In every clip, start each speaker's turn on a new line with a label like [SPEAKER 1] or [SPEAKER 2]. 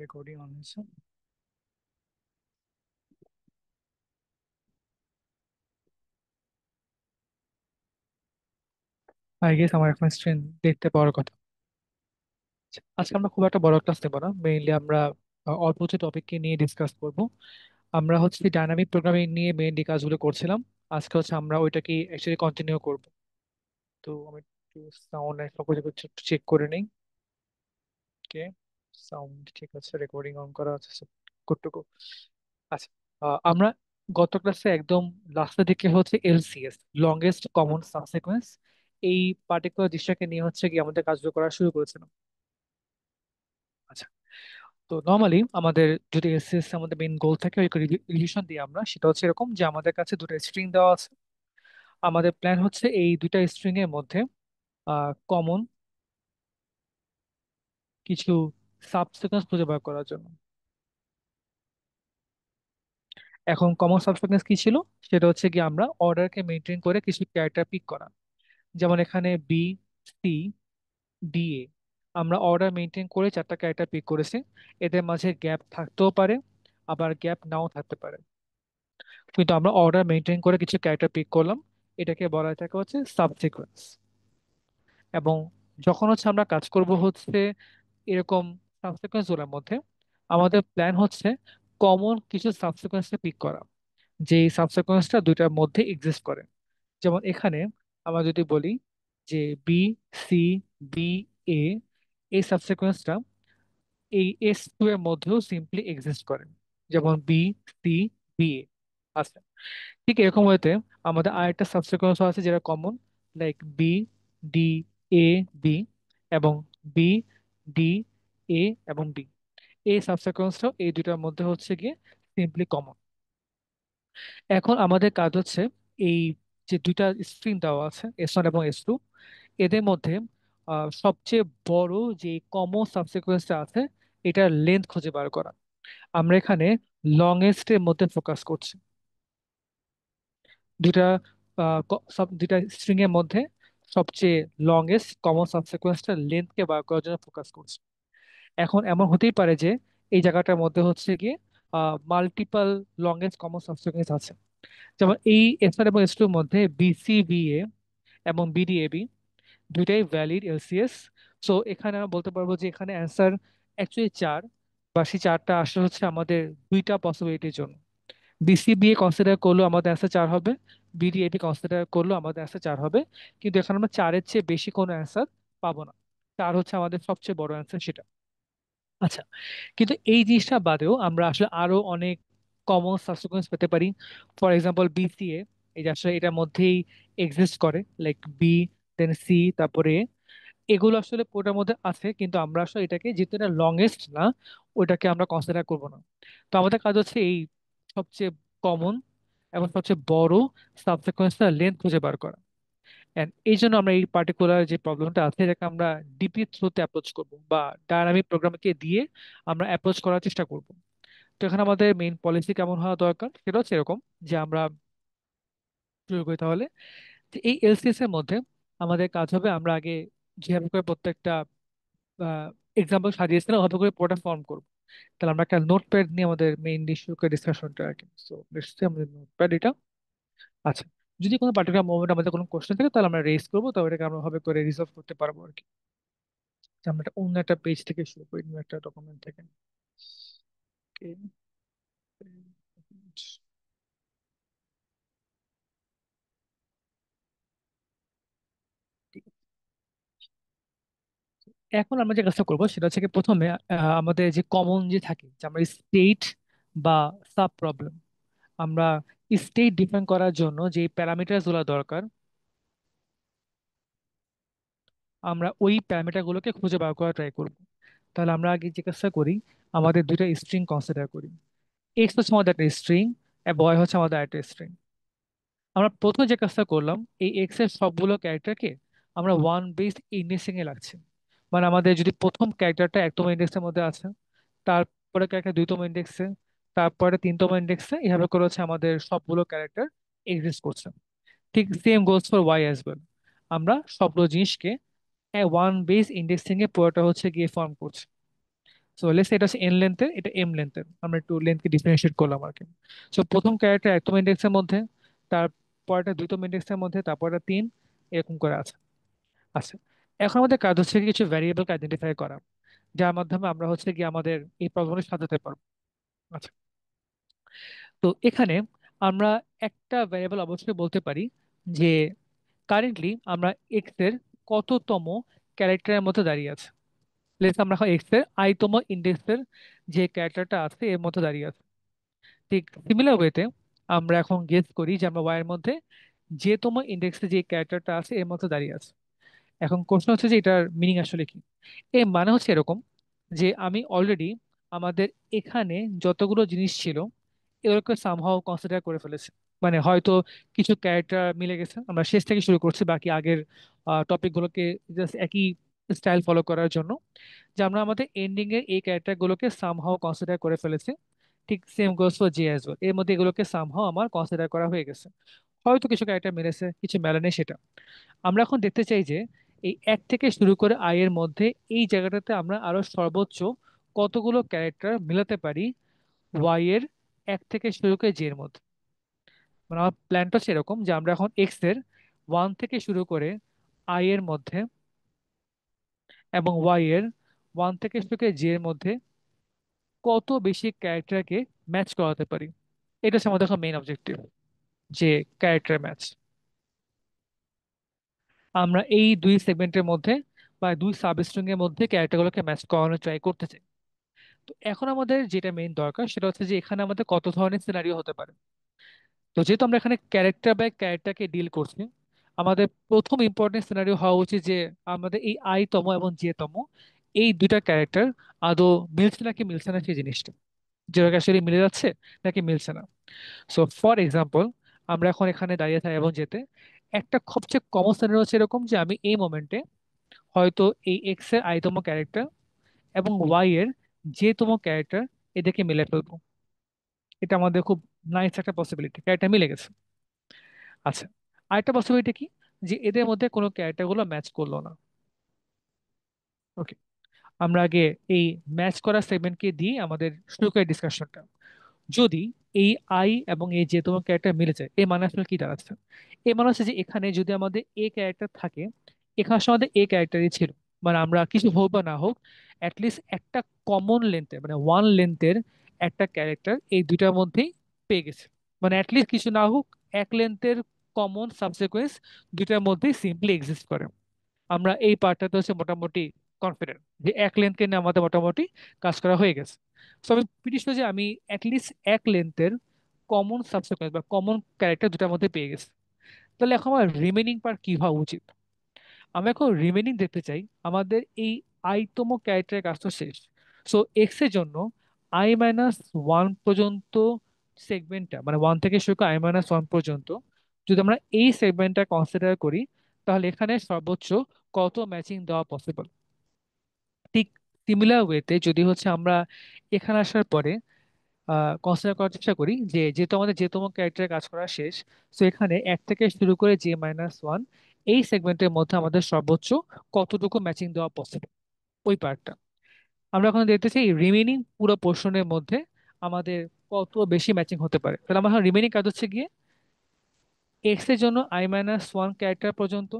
[SPEAKER 1] Recording on হয়েছে। I guess আমার এখন স্ক্রিন দেখতে পাওয়ার কথা। আজকে আমরা খুব একটা বড় ক্লাস নেবো না, মেইনলি আমরা অল্প কিছু টপিককে নিয়ে ডিসকাস করব। আমরা হচ্ছে ডাইনামিক প্রোগ্রামিং নিয়ে মেইনলি কাজগুলো করছিলাম। আজকে হচ্ছে আমরা ওইটাকে অ্যাকচুয়ালি কন্টিনিউ করব। তো আমি একটু সাউন্ড সব কিছু একটু চেক করে নিই। ওকে, সাউন্ড ঠিক আছে, রেকর্ডিং অন করা আছে, সব গুড টু গো। আচ্ছা, আমরা গত ক্লাসে একদম লাস্টের দিকে হচ্ছে এলসিএস, লংগেস্ট কমন সাবসিকোয়েন্স, এই পার্টিকুলার জিনিসটাকে নিয়ে হচ্ছে কি আমাদের কাজগুলো করা শুরু করেছিলাম। আচ্ছা, তো নর্মালি আমাদের যদি এলসিএস আমাদের মেইন গোল থাকে ওই রিলেশন দিয়ে আমরা, সেটা হচ্ছে এরকম যে আমাদের কাছে দুটো স্ট্রিং দেওয়া আছে। আমাদের প্ল্যান হচ্ছে এই দুইটা স্ট্রিং এর মধ্যে কমন কিছু সাবসিকোয়েন্স খুঁজে বার করার জন্য। এখন কমন সাবসিকোয়েন্স কি ছিল? সেটা হচ্ছে কি আমরা অর্ডারকে মেনটেন করে কিছু ক্যারেক্টার পিক করা। যেমন এখানে বি, সি, ডি, এ, আমরা অর্ডার মেনটেন করে চারটা ক্যারেক্টার পিক করেছি। এদের মাঝে গ্যাপ থাকতেও পারে, আবার গ্যাপ নাও থাকতে পারে, কিন্তু আমরা অর্ডার মেনটেন করে কিছু ক্যারেক্টার পিক করলাম। এটাকে বলা হয় থাকে হচ্ছে সাবসিকোয়েন্স। এবং যখন হচ্ছে আমরা কাজ করব হচ্ছে এরকম সাবসিকোয়েন্স গুলোর মধ্যে, আমাদের প্ল্যান হচ্ছে কমন কিছু সাবসিকোয়েন্সকে পিক করা, যে সাবসিকোয়েন্সটা দুইটার মধ্যে এক্সিস্ট করে। যেমন এখানে আমরা যদি বলি যে বি, সি, বি, এ, এই সাবসিকোয়েন্সটা এই S2 এর মধ্যেও সিম্পলি এক্সিস্ট করে, যেমন বি, সি, বি, এ আছে। ঠিক এরকম হইতে আমাদের আরেকটা সাবসিকোয়েন্স আছে যেটা কমন, লাইক বি, ডি, এ, বি, এবং বি, ডি, এ এবং বি। এই সাবসিকোয়েন্সটাও এই দুইটার মধ্যে হচ্ছে গিয়ে সিম্পলি কমন। এখন আমাদের কাজ হচ্ছে এই যে দুইটা স্ট্রিং দেওয়া আছে S1 এবং S2, এদের মধ্যে সবচেয়ে বড় যে কমন সাবসিকোয়েন্সটা আছে এটার লেন্থ খুঁজে বার করা। আমরা এখানে লংগেস্ট এর মধ্যে ফোকাস করছি। দুইটা দুইটা স্ট্রিং এর মধ্যে সবচেয়ে লংগেস্ট কমন সাবসিকোয়েন্সটা লেন্থকে বার করার জন্য ফোকাস করছি। এখন এমন হতেই পারে যে এই জায়গাটার মধ্যে হচ্ছে গিয়ে মাল্টিপল লংগেস্ট কমন সাবসিকোয়েন্স আছে। যেমন এই S1 এবং S2 এর মধ্যে BCBA এবং BDAB দুইটাই ভ্যালিড এলসিএস। সো এখানে আমরা বলতে পারবো যে এখানে অ্যান্সার অ্যাকচুয়ালি চার, বা সেই চারটা আসলে হচ্ছে আমাদের দুইটা পসিবিলিটির জন্য। BCBA কনসিডার করলেও আমাদের অ্যান্সার চার হবে, BDAB কনসিডার করলেও আমাদের অ্যান্সার চার হবে, কিন্তু এখানে আমরা চারের চেয়ে বেশি কোনো অ্যান্সার পাবো না। চার হচ্ছে আমাদের সবচেয়ে বড় অ্যান্সার সেটা। আচ্ছা, কিন্তু এই জিনিসটা বাদেও আমরা আসলে আরো অনেক কমন সাবসিকুয়েন্স পেতে পারি। ফর এক্সাম্পল BCA, এই যে আসলে এটার মধ্যেই এক্সিস্ট করে, লাইক বি, দেন সি, তারপরে A। এগুলো আসলে ওটার মধ্যে আছে, কিন্তু আমরা আসলে এটাকে যেহেতু এটা লংগেস্ট না, ওটাকে আমরা কনসিডার করবো না। তো আমাদের কাজ হচ্ছে এই সবচেয়ে কমন এবং সবচেয়ে বড় সাবসিকুয়েন্সটার লেন্থ খুঁজে বার করা। এন্ড এই জন্য আমরা এই পার্টিকুলার যে প্রবলেমটা আছে এটাকে আমরা ডিপি থ্রুতে অ্যাপ্রোচ করব, বা ডায়নামিক প্রোগ্রামকে দিয়ে আমরা অ্যাপ্রোচ করার চেষ্টা করব। তো এখানে আমাদের মেইন পলিসি কেমন হওয়া দরকার সেটা হচ্ছে এরকম, যে আমরা শুরু করি তাহলে। যে এই এলসিএস এর মধ্যে আমাদের কাজ হবে, আমরা আগে যেভাবে করে প্রত্যেকটা এক্সাম্পল সাজিয়েছিলাম ওভাবে করে পুরোটা ফর্ম করবো। তাহলে আমরা একটা নোটপ্যাড নিয়ে আমাদের মেইন ইস্যু ডিসকাশনটা আর কি। সো লেটস সে আমাদের নোটপ্যাড এটা। আচ্ছা, যদি কোনো পার্টিকুলার মোমেন্ট আমাদের কোনো কোশ্চেন থাকে তাহলে আমরা রেজ করবো, তবে এটাকে আমরা ভাবে করে রিজলভ করতে পারবো আর কি। যে আমরা একটা অন্য একটা পেজ থেকে শুরু করি, অন্য একটা ডকুমেন্ট থেকে। Okay, ঠিক আছে। এখন আমরা যে কাজটা করবো সেটা হচ্ছে কি, প্রথমে আমাদের যে কমন যে থাকে যে আমরা স্টেট বা সাব প্রবলেম, আমরা স্টেট ডিফাইন করার জন্য যে প্যারামিটার গুলো দরকার, আমরা ওই প্যারামিটার গুলোকে খুঁজে বার করা ট্রাই করব। তাহলে আমরা আগে যে কাজটা করি, আমাদের দুইটা স্ট্রিং কনসিডার করি। এক্স হচ্ছে আমাদের একটা স্ট্রিং, আর বয় হচ্ছে আমাদের একটা স্ট্রিং। আমরা প্রথমে যে কাজটা করলাম, এই এক্স এর সবগুলো ক্যারেক্টারকে আমরা ওয়ান বেসড ইন্ডেক্সিং এ লাগছে। মানে আমাদের যদি প্রথম ক্যারেক্টারটা একতম ইন্ডেক্সের মধ্যে আছে, তারপরে ক্যারেক্টার দুইতম ইন্ডেক্সে, তারপরে তিনতম ইন্ডেক্সে, এভাবে করে হচ্ছে আমাদের সবগুলো ক্যারেক্টার এক্সিস্ট করছে। ঠিক same goals for Y as well. আমরা সবগুলো জিনিসকে ওয়ান বেস ইন্ডেক্সিং এ পুরোটা হচ্ছে গিয়ে ফর্ম করছি। সো লেটস এটা হচ্ছে এন লেন্থের, এটা এম লেন্থের, আমরা একটু লেন্থকে ডিফারেন্সিয়েট করলাম আর কি। সো প্রথম ক্যারেক্টার একতম ইন্ডেক্সের মধ্যে, তারপরটা দুইতম ইন্ডেক্সের মধ্যে, তারপরটা তিন, এরকম করে আছে। আচ্ছা, এখন আমাদের কাজ হচ্ছে কি কিছু ভ্যারিয়েবলকে আইডেন্টিফাই করা, যার মাধ্যমে আমরা হচ্ছে কি আমাদের এই প্রবলেমটি সাজাতে পারবো। আচ্ছা, তো এখানে আমরা একটা ভ্যারিয়েবল অবশ্যই বলতে পারি যে কারেন্টলি আমরা এক্স এর কততম ক্যারেক্টারের মধ্যে দাঁড়িয়ে আছে। লেটস আমরা এক্স এর আইতম ইন্ডেক্সের যে ক্যারেক্টারটা আছে এর মধ্যে দাঁড়িয়ে আছে। ঠিক সিমিলার ওয়েতে আমরা এখন গেস করি যে আমরা ওয়াই এর মধ্যে যে তম ইন্ডেক্সে যে ক্যারেক্টারটা আছে এর মধ্যে দাঁড়িয়ে আছে। এখন কোশ্চেন হচ্ছে যে এটার মিনিং আসলে কি। এর মানে হচ্ছে এরকম যে আমি অলরেডি আমাদের এখানে যতগুলো জিনিস ছিল এগুলোকে সামহাও কনসিডার করে ফেলেছি। মানে হয়তো কিছু ক্যারেক্টার মিলে গেছে, আমরা শেষ থেকে শুরু করছি বাকি আগের টপিকগুলোকে জাস্ট একই স্টাইল ফলো করার জন্য, যে আমরা আমাদের এন্ডিং এর এই ক্যারেক্টারগুলোকে সামহাও কনসিডার করে ফেলেছি। ঠিক same goes for J as well, এর মধ্যে এগুলোকে সামহাও আমার কনসিডার করা হয়ে গেছে। হয়তো কিছু ক্যারেক্টার মিলেছে, কিছু মেলেনি, সেটা আমরা এখন দেখতে চাই যে এই এক থেকে শুরু করে আই এর মধ্যে এই জায়গাটাতে আমরা আরো সর্বোচ্চ কতগুলো ক্যারেক্টার মিলাতে পারি ওয়াই এর এক থেকে শুরু করে জে এর মধ্যে। মানে আমার প্ল্যানটা হচ্ছে এরকম যে আমরা এখন এক্স এর ওয়ান থেকে শুরু করে আই এর মধ্যে এবং ওয়াই এর ওয়ান থেকে শুরু করে জে এর মধ্যে কত বেশি ক্যারেক্টারকে ম্যাচ করাতে পারি। এটা হচ্ছে আমাদের এখন মেইন অবজেক্টিভ, যে ক্যারেক্টার ম্যাচ। আমরা এই দুই সেগমেন্টের মধ্যে বা দুই সাব স্ট্রিং এর মধ্যে ক্যারেক্টারগুলোকে ম্যাচ করানোর ট্রাই করতে চাই। তো এখন আমাদের যেটা মেইন দরকার সেটা হচ্ছে যে এখানে আমাদের কত ধরনের সিনারিও হতে পারে। তো যেহেতু আমরা এখানে ক্যারেক্টার বাই ক্যারেক্টারকে ডিল করছি, আমাদের প্রথম ইম্পর্টেন্ট সিনারিও হওয়া উচিত যে আমাদের এই আই তম এবং জে তম এই দুইটা ক্যারেক্টার আদৌ মিলছে নাকি মিলছে না সেই জিনিসটা, যেটাকে আসলে মিলে যাচ্ছে নাকি মিলছে না। সো ফর এক্সাম্পল, আমরা এখন এখানে দাঁড়িয়ে থাকি এবং যেতে একটা সবচেয়ে কমন সিনারিও হচ্ছে এরকম যে আমি এই মোমেন্টে হয়তো এই এক্স এর আই তম ক্যারেক্টার এবং ওয়াই এর যে তম ক্যারেক্টার এদেরকে মিলে ফেলবো। এটা আমাদের খুব নাইস একটা পসিবিলিটি, ক্যারেক্টার মিলে গেছে। আচ্ছা, আরেকটা পসিবিলিটি কি, যে এদের মধ্যে কোনো ক্যারেক্টার গুলো ম্যাচ করলো না। ওকে, আমরা আগে এই ম্যাচ করা সেগমেন্টকে দিয়ে আমাদের শুরু করি ডিসকাশনটা। যদি এই আই এবং এই যে তোমার ক্যারেক্টার মিলে যায়, এই মানে আসলে কি দাঁড়াচ্ছে? এই মানে হচ্ছে যে এখানে যদি আমাদের এ ক্যারেক্টার থাকে, এখানে আসলে আমাদের এ ক্যারেক্টারই ছিল। মানে আমরা কিছু হোক বা না হোক, অ্যাটলিস্ট একটা কমন লেন্থের মানে ওয়ান লেন্থের একটা ক্যারেক্টার এই দুইটার মধ্যেই পেয়ে গেছে। মানে অ্যাটলিস্ট কিছু না হোক, এক লেন্থের কমন সাবসিকুয়েন্স দুইটার মধ্যেই সিম্পলি এক্সিস্ট করে। আমরা এই পার্টটাতে হচ্ছে মোটামুটি কনফিডেন্ট যে এক লেন্থকে নিয়ে আমাদের মোটামুটি কাজ করা হয়ে গেছে। সো আমি প্রিটি শিওর যে আমি অ্যাটলিস্ট এক লেন্থের কমন সাবসিকোয়েন্স বা কমন ক্যারেক্টার দুটার মধ্যে পেয়ে গেছি। তাহলে এখন আমার রিমেনিং পার্ট কি হওয়া উচিত? আমরা এখন রিমেনিং দেখতে চাই আমাদের এই আইতম ক্যারেক্টারের কাজ তো শেষ। সো এক্স এর জন্য আই মাইনাস ওয়ান পর্যন্ত সেগমেন্টটা, মানে ওয়ান থেকে শুরু করে আই মাইনাস ওয়ান পর্যন্ত যদি আমরা এই সেগমেন্টটা কনসিডার করি, তাহলে এখানে সর্বোচ্চ কত ম্যাচিং দেওয়া পসিবল। ঠিক সিমিলার ওয়েতে যদি হচ্ছে আমরা এখানে আসার পরে কনসিডার করার চেষ্টা করি যে যেহেতু আমাদের যে তম ক্যারেক্টারের কাজ করা শেষ, তো এখানে এক থেকে শুরু করে জে মাইনাস ওয়ান এই সেগমেন্টের মধ্যে আমাদের সর্বোচ্চ কতটুকু ম্যাচিং দেওয়া পসিবল, ওই পার্টটা আমরা এখন দেখতেছি রিমেনিং পুরো পোর্শনের মধ্যে আমাদের কত বেশি ম্যাচিং হতে পারে। তাহলে আমার রিমেনিং কাজ হচ্ছে গিয়ে এক্স এর জন্য আই মাইনাস ওয়ান ক্যারেক্টার পর্যন্ত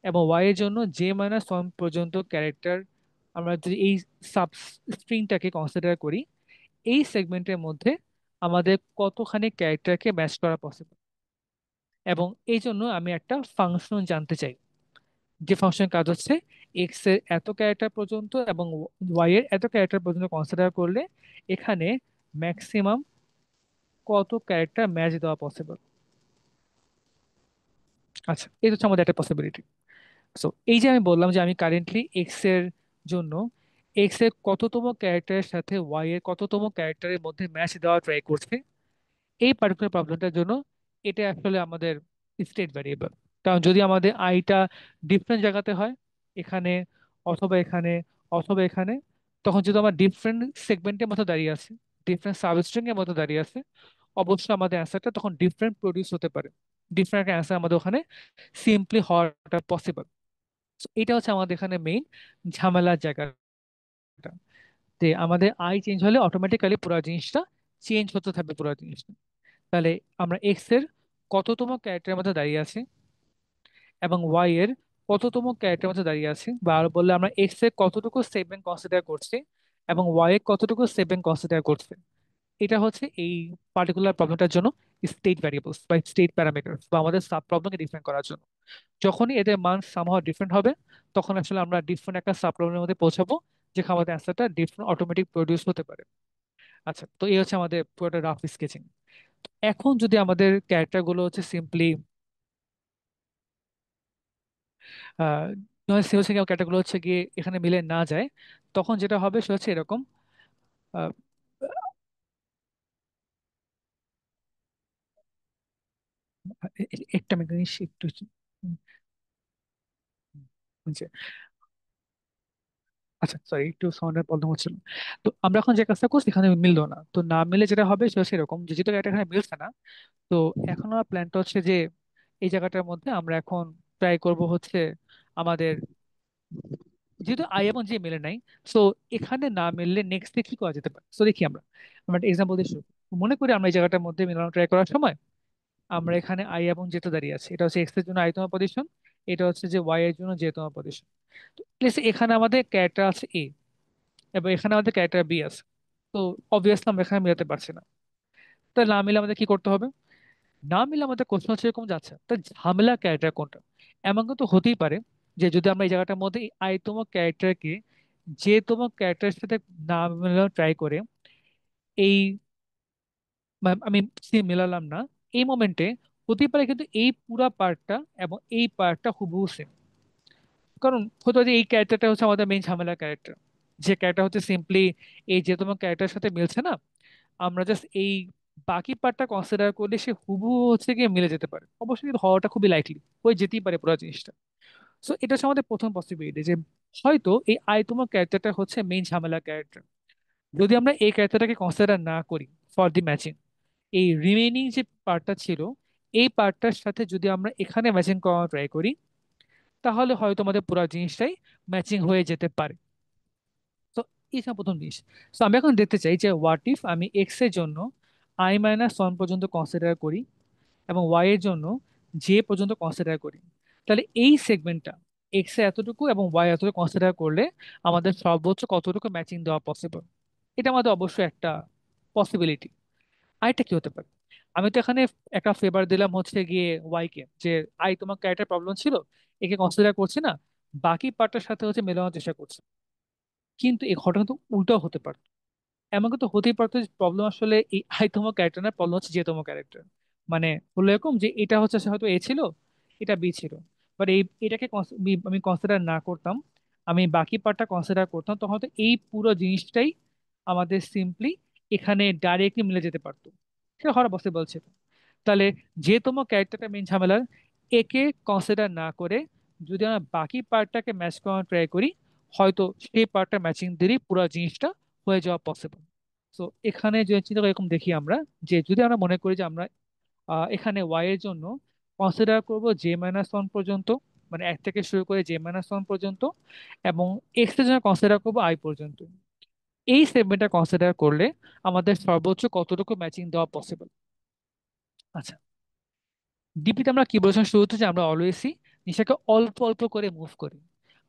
[SPEAKER 1] এবং ওয়াই এর জন্য জে মাইনাস ওয়ান পর্যন্ত ক্যারেক্টার, আমরা যদি এই সাব স্ট্রিংটাকে কনসিডার করি, এই সেগমেন্টের মধ্যে আমাদের কতখানি ক্যারেক্টারকে ম্যাচ করা পসিবল। এবং এই জন্য আমি একটা ফাংশন জানতে চাই, যে ফাংশনের কাজ হচ্ছে এক্স এর এত ক্যারেক্টার পর্যন্ত এবং ওয়াই এর এত ক্যারেক্টার পর্যন্ত কনসিডার করলে এখানে ম্যাক্সিমাম কত ক্যারেক্টার ম্যাচ দেওয়া পসিবল। আচ্ছা, এই হচ্ছে আমাদের একটা পসিবিলিটি। সো এই যে আমি বললাম যে আমি কারেন্টলি এক্স এর জন্য এক্স এর কততম ক্যারেক্টারের সাথে ওয়াই এর কততম ক্যারেক্টারের মধ্যে ম্যাচ দেওয়া ট্রাই করছি, এই পার্টিকুলার প্রবলেমটার জন্য এটা আসলে আমাদের স্টেট ভ্যারিয়েবল। কারণ যদি আমাদের আইটা ডিফারেন্ট জায়গাতে হয়, এখানে অথবা এখানে অথবা এখানে, তখন যদি আমার ডিফারেন্ট সেগমেন্টের মতো দাঁড়িয়ে আছে, ডিফারেন্ট সাবস্ট্রিং এর মতো দাঁড়িয়ে আছে, অবশ্যই আমাদের অ্যান্সারটা তখন ডিফারেন্ট প্রডিউস হতে পারে। ডিফারেন্ট একটা অ্যান্সার আমাদের ওখানে সিম্পলি হওয়াটা পসিবল। এটা হচ্ছে আমাদের এখানে মেইন ঝামেলার জায়গাটা। যে আমাদের আই চেঞ্জ হলে অটোমেটিক্যালি পুরো জিনিসটা চেঞ্জ হতে থাকবে পুরো জিনিসটা। তাহলে আমরা এক্স এর কততম ক্যারেক্টারের মধ্যে দাঁড়িয়ে আছি এবং ওয়াই এর কততম ক্যারেক্টারের মধ্যে দাঁড়িয়ে আছি, বা আরো বললে আমরা এক্স এর কতটুকু সেগমেন্ট কনসিডার করছি এবং ওয়াই এর কতটুকু সেগমেন্ট কনসিডার করছে। এটা হচ্ছে এই পার্টিকুলার প্রবলেমটার জন্য স্টেট ভ্যারিয়েবলস বা স্টেট প্যারামিটার বা আমাদের সাব প্রবলেমকে ডিফাইন করার জন্য। যখনই এদের মান সামহাও ডিফারেন্ট হবে, তখন আসলে আমরা ডিফারেন্ট একটা সাব প্রবলেমের মধ্যে পৌঁছাবো, যেখানে আমাদের অ্যান্সারটা ডিফারেন্ট অটোমেটিক প্রডিউস হতে পারে। আচ্ছা, তো এই হচ্ছে আমাদের পুরোটা রাফ স্কেচিং। এখন যদি আমাদের ক্যারেক্টার গুলো হচ্ছে সিম্পলি সিম্পল ক্যারেক্টার গুলো হচ্ছে গিয়ে এখানে মিলে না যায়, তখন যেটা হবে সেটা হচ্ছে এরকম। আহ, একটা জিনিস একটু হুম, হুম, আচ্ছা সরি, একটু সাউন্ডের প্রবলেম হচ্ছিল। তো আমরা এখন যে কাজটা করছি এখানে মিললো না, তো না মিলে যেটা হবে সেটা হচ্ছে এরকম যে যেটা এটা এখানে মিলছে না। তো এখন আমার প্ল্যানটা হচ্ছে যে এই জায়গাটার মধ্যে আমরা এখন ট্রাই করব হচ্ছে আমাদের, যেহেতু আই এবং জে মিলে নাই, সো এখানে না মিললে নেক্সট কি করা যেতে পারে। সো দেখি আমরা আমরা একটা এক্সাম্পল দিয়ে শুরু করি। মনে করি আমরা এই জায়গাটার মধ্যে মিলানো ট্রাই করার সময় আমরা এখানে আই এবং জে তে দাঁড়িয়ে আছি, এটা হচ্ছে এক্স এর জন্য আই তম পজিশন, এটা হচ্ছে যে ওয়াই এর জন্য জে তম পজিশন। তো এখানে আমাদের ক্যারেক্টার আছে এ এবং এখানে আমাদের ক্যারেক্টার বি আছে। তো অবভিয়াসলি আমরা এখানে মিলাতে পারছি না। তাহলে না মিলে আমাদের কি করতে হবে? না মিলে আমাদের কোশ্চেন হচ্ছে এরকম যাচ্ছে, তা ঝামেলা ক্যারেক্টার কোনটা? এমন কিন্তু হতেই পারে যে যদি আমরা এই জায়গাটার মধ্যে এই আইতম ক্যারেক্টারকে যে তোমার ক্যারেক্টারের সাথে না মেলানো ট্রাই করে, এই আমি সে মেলালাম না, এই মোমেন্টে হতেই পারে কিন্তু এই পুরা পার্টটা এবং এই পার্টটা হুবহু সেম। কারণ হতে পারে যে এই ক্যারেক্টারটা হচ্ছে আমাদের মেইন ঝামেলা ক্যারেক্টার, যে ক্যারেক্টার হচ্ছে সিম্পলি এই যে তোমার ক্যারেক্টারের সাথে মিলছে না, আমরা জাস্ট এই বাকি পার্টটা কনসিডার করলে সে হুবহু হচ্ছে গিয়ে মিলে যেতে পারে। অবশ্যই কিন্তু হওয়াটা খুবই লাইকলি, হয়ে যেতেই পারে পুরো জিনিসটা। সো এটা হচ্ছে আমাদের প্রথম পসিবিলিটি যে হয়তো এই আই তোমার ক্যারেক্টারটা হচ্ছে মেইন ঝামেলা ক্যারেক্টার। যদি আমরা এই ক্যারেক্টারটাকে কনসিডার না করি ফর দি ম্যাচিং, এই রিমেইনিং যে পার্টটা ছিল এই পার্টটার সাথে যদি আমরা এখানে ম্যাচিং করার ট্রাই করি, তাহলে হয়তো আমাদের পুরো জিনিসটাই ম্যাচিং হয়ে যেতে পারে। তো এই ছিল প্রথম জিনিস। তো আমি এখন দেখতে চাই যে হোয়াট ইফ আমি এক্স এর জন্য I-1 পর্যন্ত কনসিডার করি এবং ওয়াই এর জন্য জে পর্যন্ত কনসিডার করি। তাহলে এই সেগমেন্টটা এক্স এ এতটুকু এবং ওয়াই এতটুকু কনসিডার করলে আমাদের সর্বোচ্চ কতটুকু ম্যাচিং দেওয়া পসিবল। এটা আমাদের অবশ্যই একটা পসিবিলিটি। আরেকটা কি হতে পারে, আমি তো এখানে একটা ফেভার দিলাম হচ্ছে গিয়ে ওয়াই কে, যে আই তোমার ক্যারেক্টার প্রবলেম ছিল, একে কনসিডার করছি না, বাকি পার্টটার সাথে হচ্ছে মেলানোর চেষ্টা করছে। কিন্তু এই ঘটনা তো উল্টাও হতে পারে। এমন কিন্তু হতেই পারতো যে প্রবলেম আসলে এই আইতম ক্যারেক্টার না, প্রবলেম হচ্ছে যেতম ক্যারেক্টার। মানে হলো এরকম যে এটা হচ্ছে সে হয়তো এ ছিল, এটা বি ছিল, বাট এটাকে আমি কনসিডার না করতাম, আমি বাকি পার্টটা কনসিডার করতাম, তখন হয়তো এই পুরো জিনিসটাই আমাদের সিম্পলি এখানে ডাইরেক্টলি মিলে যেতে পারতো। সেটা হওয়ার পসিবল ছিল। তাহলে যে তোমার ক্যারেক্টারটা মেন ঝামেলার, একে কনসিডার না করে যদি আমরা বাকি পার্টটাকে ম্যাচ করার ট্রাই করি, হয়তো সেই পার্টটা ম্যাচিং দিলেই পুরো জিনিসটা হয়ে যাওয়া পসিবল। তো এখানে যে চিন্তা করে এরকম দেখি আমরা, যে যদি আমরা মনে করি যে আমরা এখানে ওয়াই এর জন্য কনসিডার করব J-1 পর্যন্ত, মানে 1 থেকে শুরু করে J-1 পর্যন্ত, এবং এক্স এর জন্য কনসিডার করবো আই পর্যন্ত। এই সেগমেন্টটা কনসিডার করলে আমাদের সর্বোচ্চ কতটুকু ম্যাচিং দেওয়া পসিবল। আচ্ছা, ডিপিতে আমরা কি বলেছিলাম শুরুতে, যে আমরা অলওয়েজই জিনিসটাকে অল্প অল্প করে মুভ করি।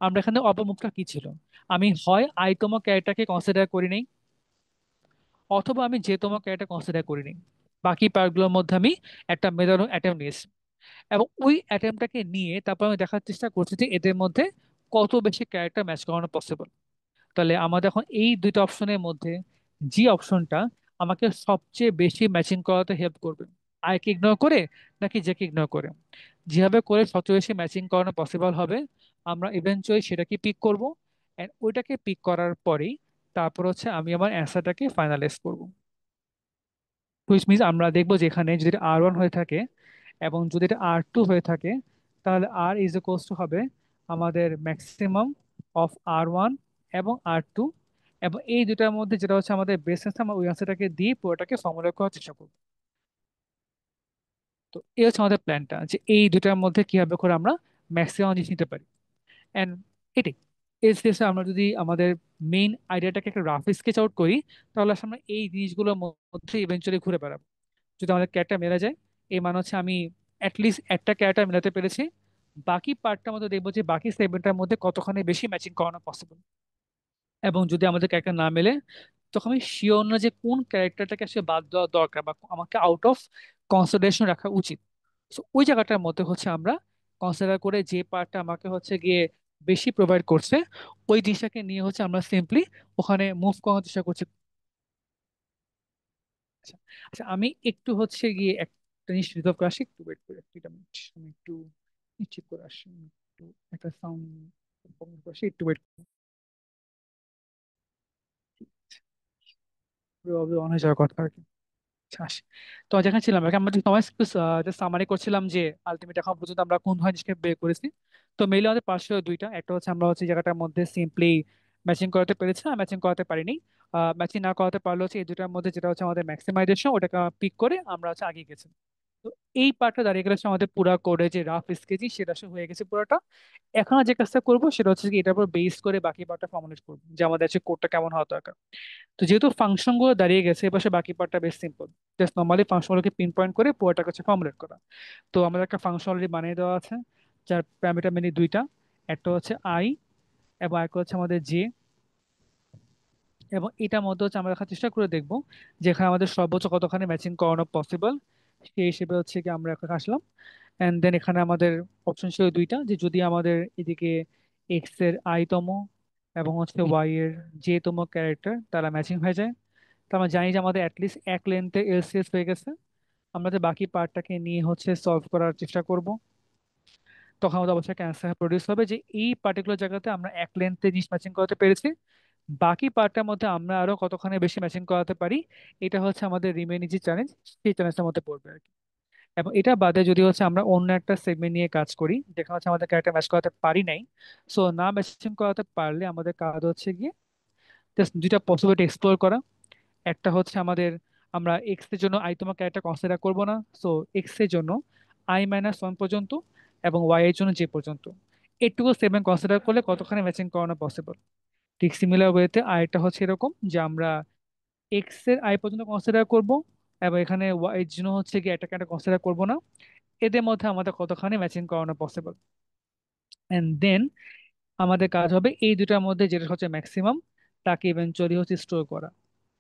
[SPEAKER 1] আমরা এখানে অল্প মুভটা কি ছিল? আমি হয় আইতম ক্যারেক্টারকে কনসিডার করি নাই, অথবা আমি যেতম ক্যারেক্টার কনসিডার করি নাই, বাকি পার্টগুলোর মধ্যে আমি একটা মেলানো অ্যাটেম্প নিয়েছি, এবং ওই অ্যাটেম্পটাকে নিয়ে তারপর আমি দেখার চেষ্টা করছি যে এদের মধ্যে কত বেশি ক্যারেক্টার ম্যাচ করানো পসিবল। তাহলে আমাদের এখন এই দুইটা অপশনের মধ্যে যে অপশনটা আমাকে সবচেয়ে বেশি ম্যাচিং করাতে হেল্প করবে, আইকে ইগনোর করে নাকি জেকে ইগনোর করে, যেভাবে করে সবচেয়ে বেশি ম্যাচিং করানো পসিবল হবে, আমরা ইভেনচুয়ালি সেটাকে পিক করব। অ্যান্ড ওইটাকে পিক করার পরেই তারপর হচ্ছে আমি আমার অ্যান্সারটাকে ফাইনালাইজ করব। হুইচ মিনস আমরা দেখবো যে এখানে যদি R1 হয়ে থাকে এবং যদি এটা R2 হয়ে থাকে, তাহলে আর ইজ ইকুয়ালস টু হবে আমাদের ম্যাক্সিমাম অফ R1 এবং R2, এবং এই দুটার মধ্যে যেটা হচ্ছে আমাদের বেস আছে, আমরা ওই আনসারটাকে দিয়ে পুরোটাকে ফর্মুলা করার চেষ্টা করবো। তো এই হচ্ছে আমাদের প্ল্যানটা, যে এই দুটার মধ্যে কিভাবে করে আমরা ম্যাক্সিমাম জিনিস নিতে পারি। এন্ড এটাই। এসিএস আমরা যদি আমাদের মেইন আইডিয়াটাকে একটা রাফ স্কেচ আউট করি, তাহলে আসলে আমরা এই জিনিসগুলোর মধ্যে ইভেনচুয়ালি ঘুরে বেড়াবো। যদি আমাদের ক্যারেক্টার মেলা যায়, এই মানে হচ্ছে আমি অ্যাটলিস্ট একটা ক্যারেক্টার মেলাতে পেরেছি, বাকি পার্টটার মধ্যে দেখবো যে বাকি সেগমেন্টের মধ্যে কতখানি বেশি ম্যাচিং করানো পসিবল। এবং যদি আমাদের ক্যারেক্টার না মেলে, তখন আমি শিওর না যে কোন ক্যারেক্টারটাকে আসলে বাদ দেওয়া দরকার বা আমাকে আউট অফ কনসিডারেশন রাখা উচিত। তো ওই জায়গাটার মধ্যে হচ্ছে আমরা কনসিডার করে যে পার্টটা আমাকে হচ্ছে গিয়ে বেশি প্রোভাইড করছে, ওই জিনিসটাকে নিয়ে হচ্ছে আমরা সিম্পলি ওখানে মুভ করার চেষ্টা করছি। আচ্ছা, আচ্ছা, আমি একটু হচ্ছে গিয়ে একটা জিনিস রিজলভ করে আসি, একটু ওয়েট করে একটা মিনিট, আমি একটু নিশ্চিত করে আসি, আমি একটু একটা সাউন্ড বন্ধ করে আসি, একটু ওয়েট। অন হয়ে যাওয়ার কথা আর কি। আচ্ছা, আসি। তো যেখানে ছিলাম আর কি, আমরা সময় সামারি করছিলাম যে আলটিমেট এখন পর্যন্ত আমরা কোন ধরনের জিনিসকে বের করেছি। তো মেইনলি আমাদের পাশে দুইটা, একটা হচ্ছে আমরা হচ্ছে এই জায়গাটার মধ্যে সিম্পলি ম্যাচিং করাতে পেরেছি না ম্যাচিং করাতে পারিনি। ম্যাচিং না করাতে পারলে হচ্ছে এই দুটার মধ্যে যেটা হচ্ছে আমাদের ম্যাক্সিমাইজেশন, ওটাকে পিক করে আমরা হচ্ছে আগে গেছি। তো এই পার্টটা দাঁড়িয়ে গেলে হচ্ছে আমাদের পুরা কোডে যে রাফ স্কেচিং সেটা আসলে হয়ে গেছে পুরোটা। এখন আর যে কাজটা করবো সেটা হচ্ছে কি এটার উপর বেস করে বাকি পার্টটা ফর্মুলেট করবো, যে আমাদের হচ্ছে কোডটা কেমন হওয়া দরকার। তো যেহেতু ফাংশন গুলো দাঁড়িয়ে গেছে, এপাশে বাকি পার্টটা বেশ সিম্পল। জাস্ট নর্মালি ফাংশন গুলোকে পিন পয়েন্ট করে পুরোটা কাছে ফর্মুলেট করা। তো আমাদের একটা ফাংশন অলরেডি বানিয়ে দেওয়া আছে, যার প্যারামিটার মেনলি দুইটা। একটা হচ্ছে আই, এবং একটা হচ্ছে আমাদের জে। এবং এটার মধ্যে হচ্ছে আমরা দেখার চেষ্টা করে দেখবো যেখানে আমাদের সর্বোচ্চ কতখানি ম্যাচিং করানো পসিবল, সেই হিসেবে হচ্ছে কি আমরা এখন আসলাম। অ্যান্ড দেন এখানে আমাদের অপশন ছিল দুইটা, যে যদি আমাদের এদিকে এক্স এর আই তম এবং হচ্ছে ওয়াই এর জে তম ক্যারেক্টার তারা ম্যাচিং হয়ে যায়, তো আমরা জানি যে আমাদের অ্যাটলিস্ট এক লেন্থে এলসিএস হয়ে গেছে। আমরা যে বাকি পার্টটাকে নিয়ে হচ্ছে সলভ করার চেষ্টা করব, তখন আমাদের অবশ্যই একটা অ্যান্সার প্রডিউস হবে যে এই পার্টিকুলার জায়গাতে আমরা এক লেন্থে জিনিস ম্যাচিং করাতে পেরেছি, বাকি পার্টটার মধ্যে আমরা আরো কতখানি বেশি ম্যাচিং করাতে পারি। এটা হচ্ছে আমাদের রিমেইনিং যে চ্যালেঞ্জ, সেই চ্যালেঞ্জটার মধ্যে পড়বে আর কি। এবং এটা বাদে যদি হচ্ছে আমরা অন্য একটা সেগমেন্ট নিয়ে কাজ করি যেখানে হচ্ছে আমাদের ক্যারেক্টার ম্যাচ করাতে পারি নাই, সো না ম্যাচিং করাতে পারলে আমাদের কাজ হচ্ছে গিয়ে জাস্ট দুইটা পসিবিলিটি এক্সপ্লোর করা। একটা হচ্ছে আমাদের, আমরা এক্স এর জন্য আই তোমার ক্যারেক্টার কনসিডার করবো না, সো এক্স এর জন্য I-1 পর্যন্ত এবং ওয়াই এর জন্য জে পর্যন্ত, এটুকু সেভেন কনসিডার করলে কতখানি ম্যাচিং করানো পসিবল। ঠিক সিমিলার ওয়েতে আরেকটা হচ্ছে এরকম যে আমরা এক্স এর আই পর্যন্ত কনসিডার করব, এবং এখানে ওয়াই এর জন্য হচ্ছে কি একটা ক্যারেক্টার কনসিডার করবো না, এদের মধ্যে আমাদের কতখানি ম্যাচিং করানো পসিবল। এন্ড দেন আমাদের কাজ হবে এই দুটার মধ্যে যেটা হচ্ছে ম্যাক্সিমাম, তাকে ইভেনচুয়ালি হচ্ছে স্টোর করা।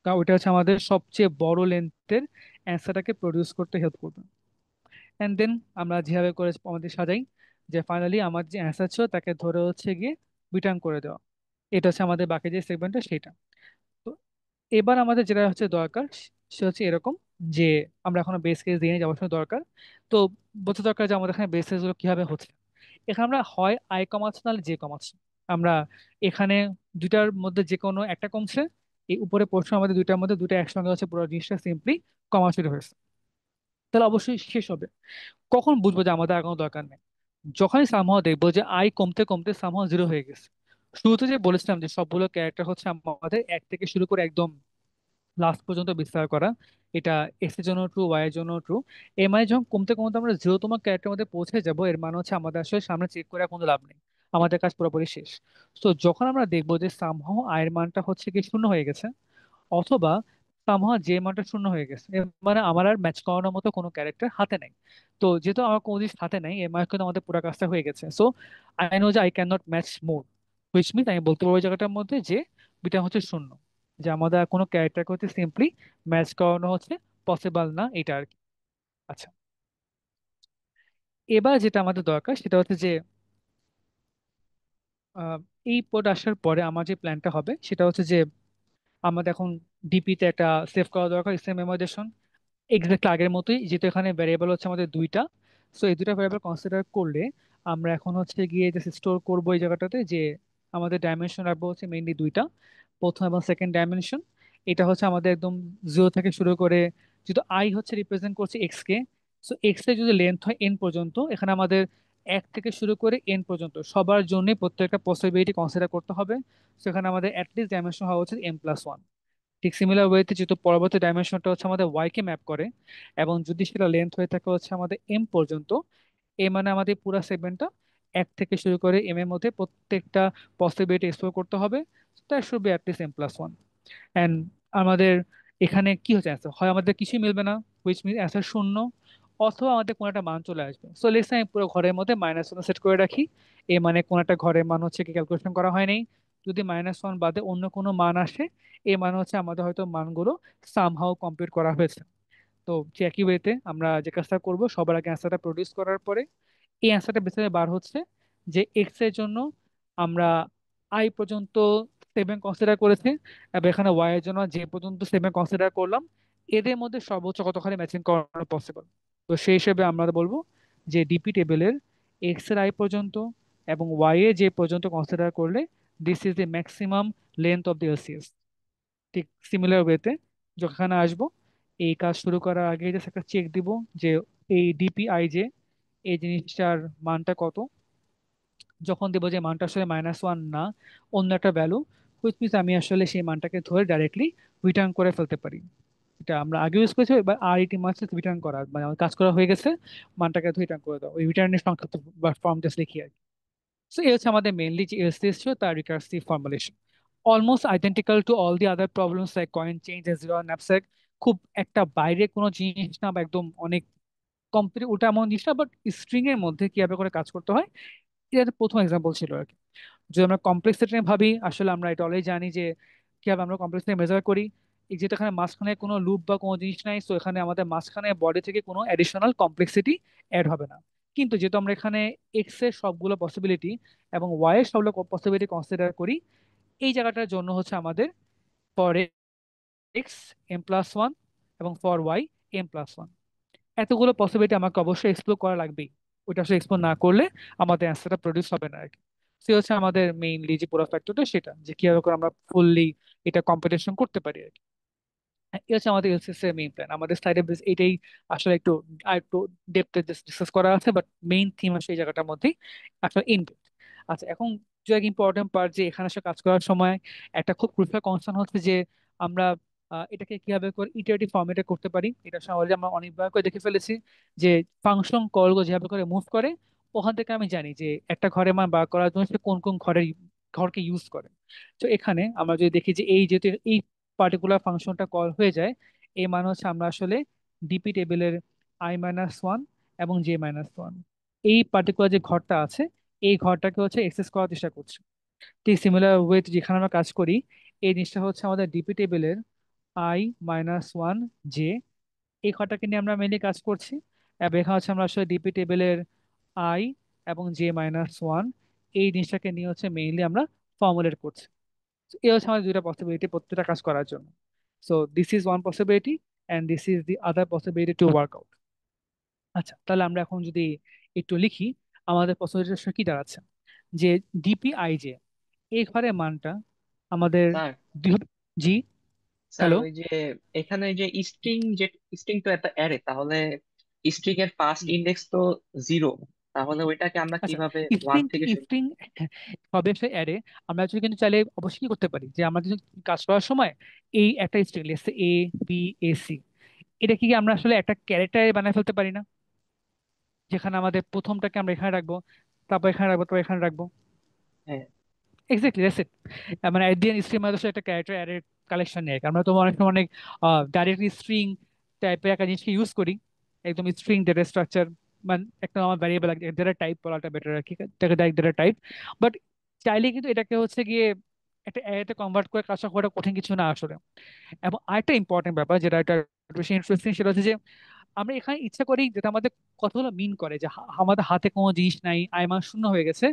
[SPEAKER 1] কারণ ওইটা হচ্ছে আমাদের সবচেয়ে বড় লেন্থের অ্যান্সারটাকে প্রডিউস করতে হেল্প করবে। অ্যান্ড দেন আমরা যেভাবে করে আমাদের সাজাই, যে ফাইনালি আমার যে অ্যান্সার ছিল তাকে ধরে হচ্ছে গিয়ে রিটার্ন করে দেওয়া। এটা হচ্ছে আমাদের বাকি যে সেগমেন্টটা সেটা। তো এবার আমাদের যেটা হচ্ছে দরকার, সে হচ্ছে এরকম যে আমরা এখনো বেস কেস দিয়ে যাওয়ার সময় দরকার। তো বোঝা দরকার যে আমাদের এখানে বেস কেসগুলো কিভাবে হচ্ছে। এখানে আমরা হয় আই কমাচ্ছি নাহলে জে কমাচ্ছি। আমরা এখানে দুইটার মধ্যে যে কোনো একটা কমছে, এই উপরে পোর্শন আমাদের দুইটার মধ্যে দুটো একসঙ্গে হচ্ছে পুরো জিনিসটা সিম্পলি কমা শুরু হয়েছে, তাহলে অবশ্যই শেষ হবে। কখন বুঝবো যে আমাদের আর কোনো দরকার নেই? যখনই সামহাও দেখবো যে আই কমতে কমতে সামহাও জিরো হয়ে গেছে। শুরুতে যে বলেছিলাম যে সবগুলো ক্যারেক্টার হচ্ছে আমাদের এক থেকে শুরু করে একদম লাস্ট পর্যন্ত বিস্তার করা, এটা এক্স এর জন্য ট্রু, ওয়াই এর জন্য ট্রু। এর মানে যখন কমতে কমতে আমরা জিরোতম ক্যারেক্টার মধ্যে পৌঁছে যাব, এর মানে হচ্ছে আমাদের আসলে সামনে চেক করে আর কোনো লাভ নেই, আমাদের কাজ পুরোপুরি শেষ। তো যখন আমরা দেখবো যে সামহাও আয়ের মানটা হচ্ছে কি শূন্য হয়ে গেছে, অথবা সামহাও যে মানটা শূন্য হয়ে গেছে, এর মানে আমার আর ম্যাচ করানোর মতো কোনো ক্যারেক্টার হাতে নাই। তো যেহেতু আমার কোনো জিনিস হাতে নাই, এর মানে কিন্তু আমাদের পুরো কাজটা হয়ে গেছে। সো আই নো যে I can not match more, which means আমি বলতে পারবো ওই জায়গাটার মধ্যে যে বিটা হচ্ছে শূন্য, যে আমাদের আর কোনো ক্যারেক্টারকে হচ্ছে সিম্পলি ম্যাচ করানো হচ্ছে পসিবল না, এটা আর কি। আচ্ছা, এবার যেটা আমাদের দরকার সেটা হচ্ছে যে আহ, এই পোর্ট আসার পরে আমার যে প্ল্যানটা হবে সেটা হচ্ছে যে আমাদের এখন ডিপিতে একটা সেভ করা দরকার স্টেম মেমোরিজেশন, এক্স্যাক্টলি আগের মতোই, যেহেতু এখানে ভ্যারিয়েবল হচ্ছে আমাদের দুইটা। সো এই দুইটা ভ্যারিয়েবল কনসিডার করলে আমরা এখন হচ্ছে গিয়ে যে স্টোর করবো এই জায়গাটাতে, যে আমাদের ডাইমেনশন রাখবো হচ্ছে মেইনলি দুইটা, প্রথম এবং সেকেন্ড ডাইমেনশন। এটা হচ্ছে আমাদের একদম জিরো থেকে শুরু করে, যেহেতু আই হচ্ছে রিপ্রেজেন্ট করছে এক্স কে, সো এক্স এর যদি লেন্থ হয় এন পর্যন্ত, এখানে আমাদের এক থেকে শুরু করে এন পর্যন্ত সবার জন্য প্রত্যেকটা পসিবিলিটি কনসিডার করতে হবে। সেখানে আমাদের অ্যাটলিস্ট ডাইমেনশন হওয়া উচিত M+1। ঠিক সিমিলার ওয়েতে যেহেতু পরবর্তী ডাইমেনশনটা হচ্ছে আমাদের ওয়াই কে ম্যাপ করে, এবং যদি সেটা লেন্থ হয়ে থাকে হচ্ছে আমাদের এম পর্যন্ত, এ মানে আমাদের পুরো সেগমেন্টটা এক থেকে শুরু করে এম এর মধ্যে প্রত্যেকটা পসিবিলিটি এক্সপ্লোর করতে হবে। That should be at least m+1। And আমাদের এখানে কি হচ্ছে অ্যান্সার, হয় আমাদের কিছুই মিলবে না, হুইচ মিন অ্যান্সার শূন্য, অথবা আমাদের কোনো একটা মান চলে আসবে। সো লেটস আমি পুরো ঘরের মধ্যে -1 সেট করে রাখি। এ মানে কোনো একটা ঘরের মান হচ্ছে কি ক্যালকুলেশন করা হয় নাই, যদি -1 বাদে অন্য কোনো মান আসে, এ মানে হচ্ছে আমাদের হয়তো মানগুলো সামহাও কম্পিউট করা হয়েছে। তো যে একই ওয়েতে আমরা যে কাজটা করবো, সবার আগে অ্যান্সারটা প্রডিউস করার পরে এই অ্যান্সারটা বেসিক্যালি বার হচ্ছে যে এক্স এর জন্য আমরা আই পর্যন্ত 7 কনসিডার করেছি, এবং এখানে ওয়াই এর জন্য যে পর্যন্ত 7 কনসিডার করলাম, এদের মধ্যে সর্বোচ্চ কতখানি ম্যাচিং করানো পসিবল। তো সেই হিসেবে আমরা বলবো যে ডিপি টেবিলের এক্স এর আই পর্যন্ত এবং ওয়াই এর যে পর্যন্ত কনসিডার করলে this is the maximum length of the LCS. ঠিক সিমিলার ওয়েতে যখন আসবো, এই কাজ শুরু করার আগে জাস্ট একটা চেক দিব যে এই ডিপিআই যে এই জিনিসটার মানটা কত। যখন দেবো যে মানটা আসলে -1 না, অন্য একটা ভ্যালু, হুইচ মিনস আমি আসলে সেই মানটাকে ধরে ডাইরেক্টলি রিটার্ন করে ফেলতে পারি। এটা আমরা আগে ইউজ করেছি, এবার আর ইটি মাসে রিটার্ন করা, মানে আমার কাজ করা হয়ে গেছে, মানটাকে রিটার্ন করে দাও, ওই রিটার্নের সংক্ষিপ্ত ফর্ম জাস্ট লিখি আর কি। সো এই হচ্ছে আমাদের মেইনলি যে এলসিএস ছিল তার recursive formulation, almost identical to all the other problems like coin change, zero knapsack. খুব একটা বাইরে কোনো জিনিস না, বা একদম অনেক কমপ্লিট ওটা এমন জিনিস না, বাট স্ট্রিং এর মধ্যে কিভাবে করে কাজ করতে হয়, এটা প্রথম এক্সাম্পল ছিল আর কি। যদি আমরা কমপ্লেক্সিটি নিয়ে ভাবি, আসলে আমরা এটা অলরেডি জানি যে কিভাবে আমরা কমপ্লেক্সিটি মেজার করি। এই যেটা এখানে মাঝখানে কোনো লুপ বা কোনো জিনিস নাই, তো এখানে আমাদের মাঝখানে বডি থেকে কোনো অ্যাডিশনাল কমপ্লেক্সিটি অ্যাড হবে না। কিন্তু যেহেতু আমরা এখানে এক্স এর সবগুলো পসিবিলিটি এবং ওয়াই এর সবগুলো পসিবিলিটি কনসিডার করি, এই জায়গাটার জন্য হচ্ছে আমাদের ফর এক্স m+1 এবং ফর ওয়াই m+1, এতগুলো পসিবিলিটি আমাকে অবশ্যই এক্সপ্লোর করা লাগবেই। ওইটা আসলে এক্সপ্লোর না করলে আমাদের অ্যান্সারটা প্রডিউস হবে না আর কি। সে হচ্ছে আমাদের মেইনলি যে পুরো ফ্যাক্টরটা, সেটা যে কিভাবে করে আমরা ফুললি এটা কম্পিটিশন করতে পারি আর কি। হ্যাঁ, এই হচ্ছে আমাদের এলসিএস এর মেইন প্ল্যান। আমাদের সাইডে এটাই আসলে একটু আর একটু ডেপথে ডিসকাস করা আছে, বাট মেইন থিম আসলে এই জায়গাটার মধ্যেই আসলে ইনপুট। আচ্ছা, এখন যে এক ইম্পর্টেন্ট পার্ট, যে এখানে আসলে কাজ করার সময় একটা খুব ক্রুশিয়াল কনসার্ন হচ্ছে যে আমরা এটাকে কিভাবে করে ইটারেটিভ ফর্মেটে করতে পারি। এটা আসলে already আমরা অনেকবার করে দেখে ফেলেছি যে ফাংশন কলগুলো যেভাবে করে মুভ করে, ওখান থেকে আমি জানি যে একটা ঘরে মান বার করার জন্য সে কোন কোন ঘরকে ইউজ করে। তো এখানে আমরা যদি দেখি যে এই যেহেতু এই পার্টিকুলার ফাংশনটা কল হয়ে যায়, এই মানে হচ্ছে আমরা আসলে ডিপি টেবিলের i-1 এবং j-1, এই পার্টিকুলার যে ঘরটা আছে, এই ঘরটাকে হচ্ছে এক্সেস করার চেষ্টা করছি। ঠিক সিমিলার ওয়েতে যেখানে আমরা কাজ করি, এই জিনিসটা হচ্ছে আমাদের ডিপি টেবিলের i-1 জে, এই ঘরটাকে নিয়ে আমরা মেনলি কাজ করছি। এবং এখানে হচ্ছে আমরা আসলে ডিপি টেবিলের আই এবং j-1 এই জিনিসটাকে নিয়ে হচ্ছে মেইনলি আমরা ফর্মুলেট করছি। So, এই হচ্ছে আমাদের দুইটা পসিবিলিটি প্রত্যেকটা কাজ করার জন্য। So this is one possibility and this is the other possibility to work out. আচ্ছা, তাহলে আমরা এখন যদি একটু লিখি, আমাদের পসিবিলিটি কি দাঁড়াচ্ছে, যে ডিপিআইজে এই ঘরের মানটা আমাদের
[SPEAKER 2] স্যার
[SPEAKER 1] দুই- জি,
[SPEAKER 2] স্যার
[SPEAKER 1] হ্যালো।
[SPEAKER 2] ওই যে এখানে যে স্ট্রিং তো একটা অ্যারে, তাহলে স্ট্রিং এর ফার্স্ট ইন্ডেক্স তো 0, তাহলে ওইটাকে আমরা
[SPEAKER 1] আচ্ছা,
[SPEAKER 2] কিভাবে ওয়ান
[SPEAKER 1] স্ট্রিং
[SPEAKER 2] থেকে শুরু?
[SPEAKER 1] স্ট্রিং হবে সে অ্যারে। আমরা যদি কিন্তু চাইলে অবশ্যই কি করতে পারি, যে আমরা যদি কাজ করার সময় এই একটা string let's A B A C, এটা কি আমরা আসলে একটা ক্যারেক্টার বানায় ফেলতে পারি না, যেখানে আমাদের প্রথমটাকে আমরা এখানে রাখবো, তারপর এখানে রাখবো, তারপর এখানে রাখবো।
[SPEAKER 2] হ্যাঁ,
[SPEAKER 1] এক্স্যাক্টলি দ্যাটস ইট। মানে এডিএন স্ট্রিম মানে একটা ক্যারেক্টার অ্যারের কালেকশন নিয়ে আমরা তো অনেক সময় অনেক ডাইরেক্টলি স্ট্রিং টাইপের একটা জিনিসকে ইউজ করি, একদম স্ট্রিং ডেটা স্ট্রাকচার, মানে একটা আমার ভ্যারিয়েবল ডেটা টাইপ বলাটা বেটার আর কি, এটাকে ডাইরেক্ট ডেটা টাইপ। বাট চাইলে কিন্তু এটাকে হচ্ছে গিয়ে একটা অ্যারেতে কনভার্ট করে কাজটা করা কঠিন কিছু না আসলে। এবং আরেকটা ইম্পর্টেন্ট ব্যাপার যেটা একটা বেশি ইন্টারেস্টিং, সেটা হচ্ছে যে আমরা এখানে ইচ্ছা করি যেটা আমাদের কথাগুলো মিন করে যে আমাদের হাতে কোনো জিনিস নাই, আয়মান শূন্য হয়ে গেছে,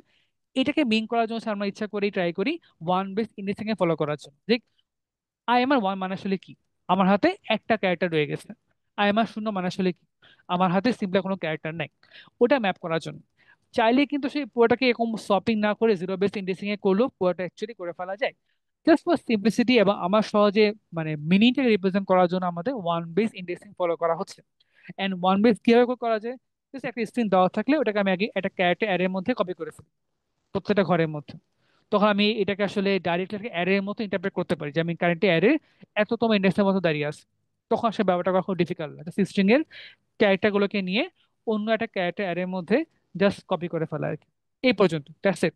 [SPEAKER 1] এটাকে মিন করার জন্য আমরা ইচ্ছা করি ট্রাই করি one base indexing a follow করার জন্য। যে আই এম আর ওয়ান মানে আসলে কি, আমার হাতে একটা ক্যারেক্টার রয়ে গেছে। আই এম আর শূন্য মানে আসলে কি, আমার হাতে সিম্পলি কোনো ক্যারেক্টার নাই। ওটা ম্যাপ করার জন্য চাইলে কিন্তু সেই পুরোটাকে এরকম শপিং না করে জিরো বেস ইন্ডেক্সিং এ করলেও পুরোটা অ্যাকচুয়ালি করে ফেলা যায়। জাস্ট ফর সিম্পলিসিটি এবং আমার সহজে মানে মিনিংটাকে রিপ্রেজেন্ট করার জন্য আমাদের ওয়ান বেস ইন্ডেক্সিং ফলো করা হচ্ছে। এন্ড ওয়ান বেস কিভাবে করা যায়, জাস্ট একটা স্ট্রিং দেওয়া থাকলে ওটাকে আমি আগে একটা ক্যারেক্টার অ্যারের মধ্যে কপি করে ফেলি প্রত্যেকটা ঘরের মধ্যে। তখন আমি এটাকে আসলে ডাইরেক্টলি অ্যারের মতো ইন্টারপ্রেট করতে পারি যে আমি কারেন্টলি অ্যারে এততম ইন্ডেক্সের মতো দাঁড়িয়ে আছে। তখন আসলে ব্যাপারটা করা খুব ডিফিকাল্ট লাগে, স্ট্রিং এর ক্যারেক্টার গুলোকে নিয়ে অন্য একটা ক্যারেক্টার অ্যারের মধ্যে জাস্ট কপি করে ফেলা আর কি। এই পর্যন্ত, দ্যাটস ইট।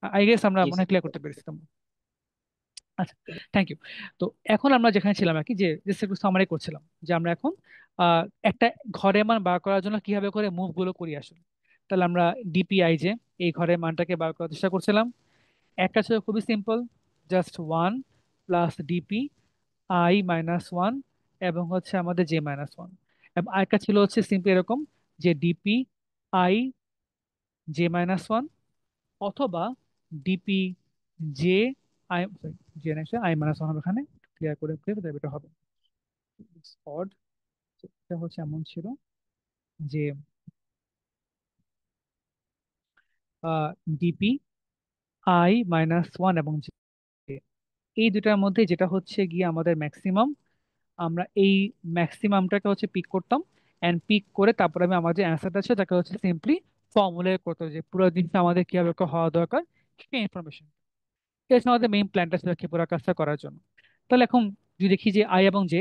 [SPEAKER 1] আই গেস আমরা
[SPEAKER 2] জি
[SPEAKER 1] মনে হয়
[SPEAKER 2] স্যার।
[SPEAKER 1] ক্লিয়ার করতে পেরেছি। আচ্ছা, থ্যাংক ইউ। তো এখন আমরা যেখানে ছিলাম আর কি, যে জাস্ট একটু সামারি করছিলাম যে আমরা এখন একটা ঘরের মান বার করার জন্য কিভাবে করে মুভ গুলো করি আসলে। তাহলে আমরা ডিপিআই যে এই ঘরের মানটাকে বার করার চেষ্টা করছিলাম। একটা ছিল খুবই সিম্পল, জাস্ট 1 + DPI-1 এবং হচ্ছে আমাদের J-1, এবং আরেকটা ছিল হচ্ছে সিম্পল এরকম, যে DPI-J-1 অথবা DPJ-I, সরি, জে না, I-1 হবে এখানে। ক্লিয়ার করে ক্লিয়ার এটা হবে অড। এটা হচ্ছে এমন ছিল যে DPI-1 এবং J, এই দুটার মধ্যে যেটা হচ্ছে গিয়ে আমাদের ম্যাক্সিমাম, আমরা এই ম্যাক্সিমামটাকে হচ্ছে পিক করতাম। অ্যান্ড পিক করে তারপরে আমি আমার যে অ্যান্সারটা আছে তাকে হচ্ছে সিম্পলি ফর্মুলেট করতে, যে পুরো জিনিসটা আমাদের কিভাবে হওয়া দরকার সেই ইনফরমেশন। এটা হচ্ছে আমাদের মেইন প্ল্যানটা ছিল কি, পুরো কাজটা করার জন্য। তাহলে এখন যদি দেখি যে আই এবং জে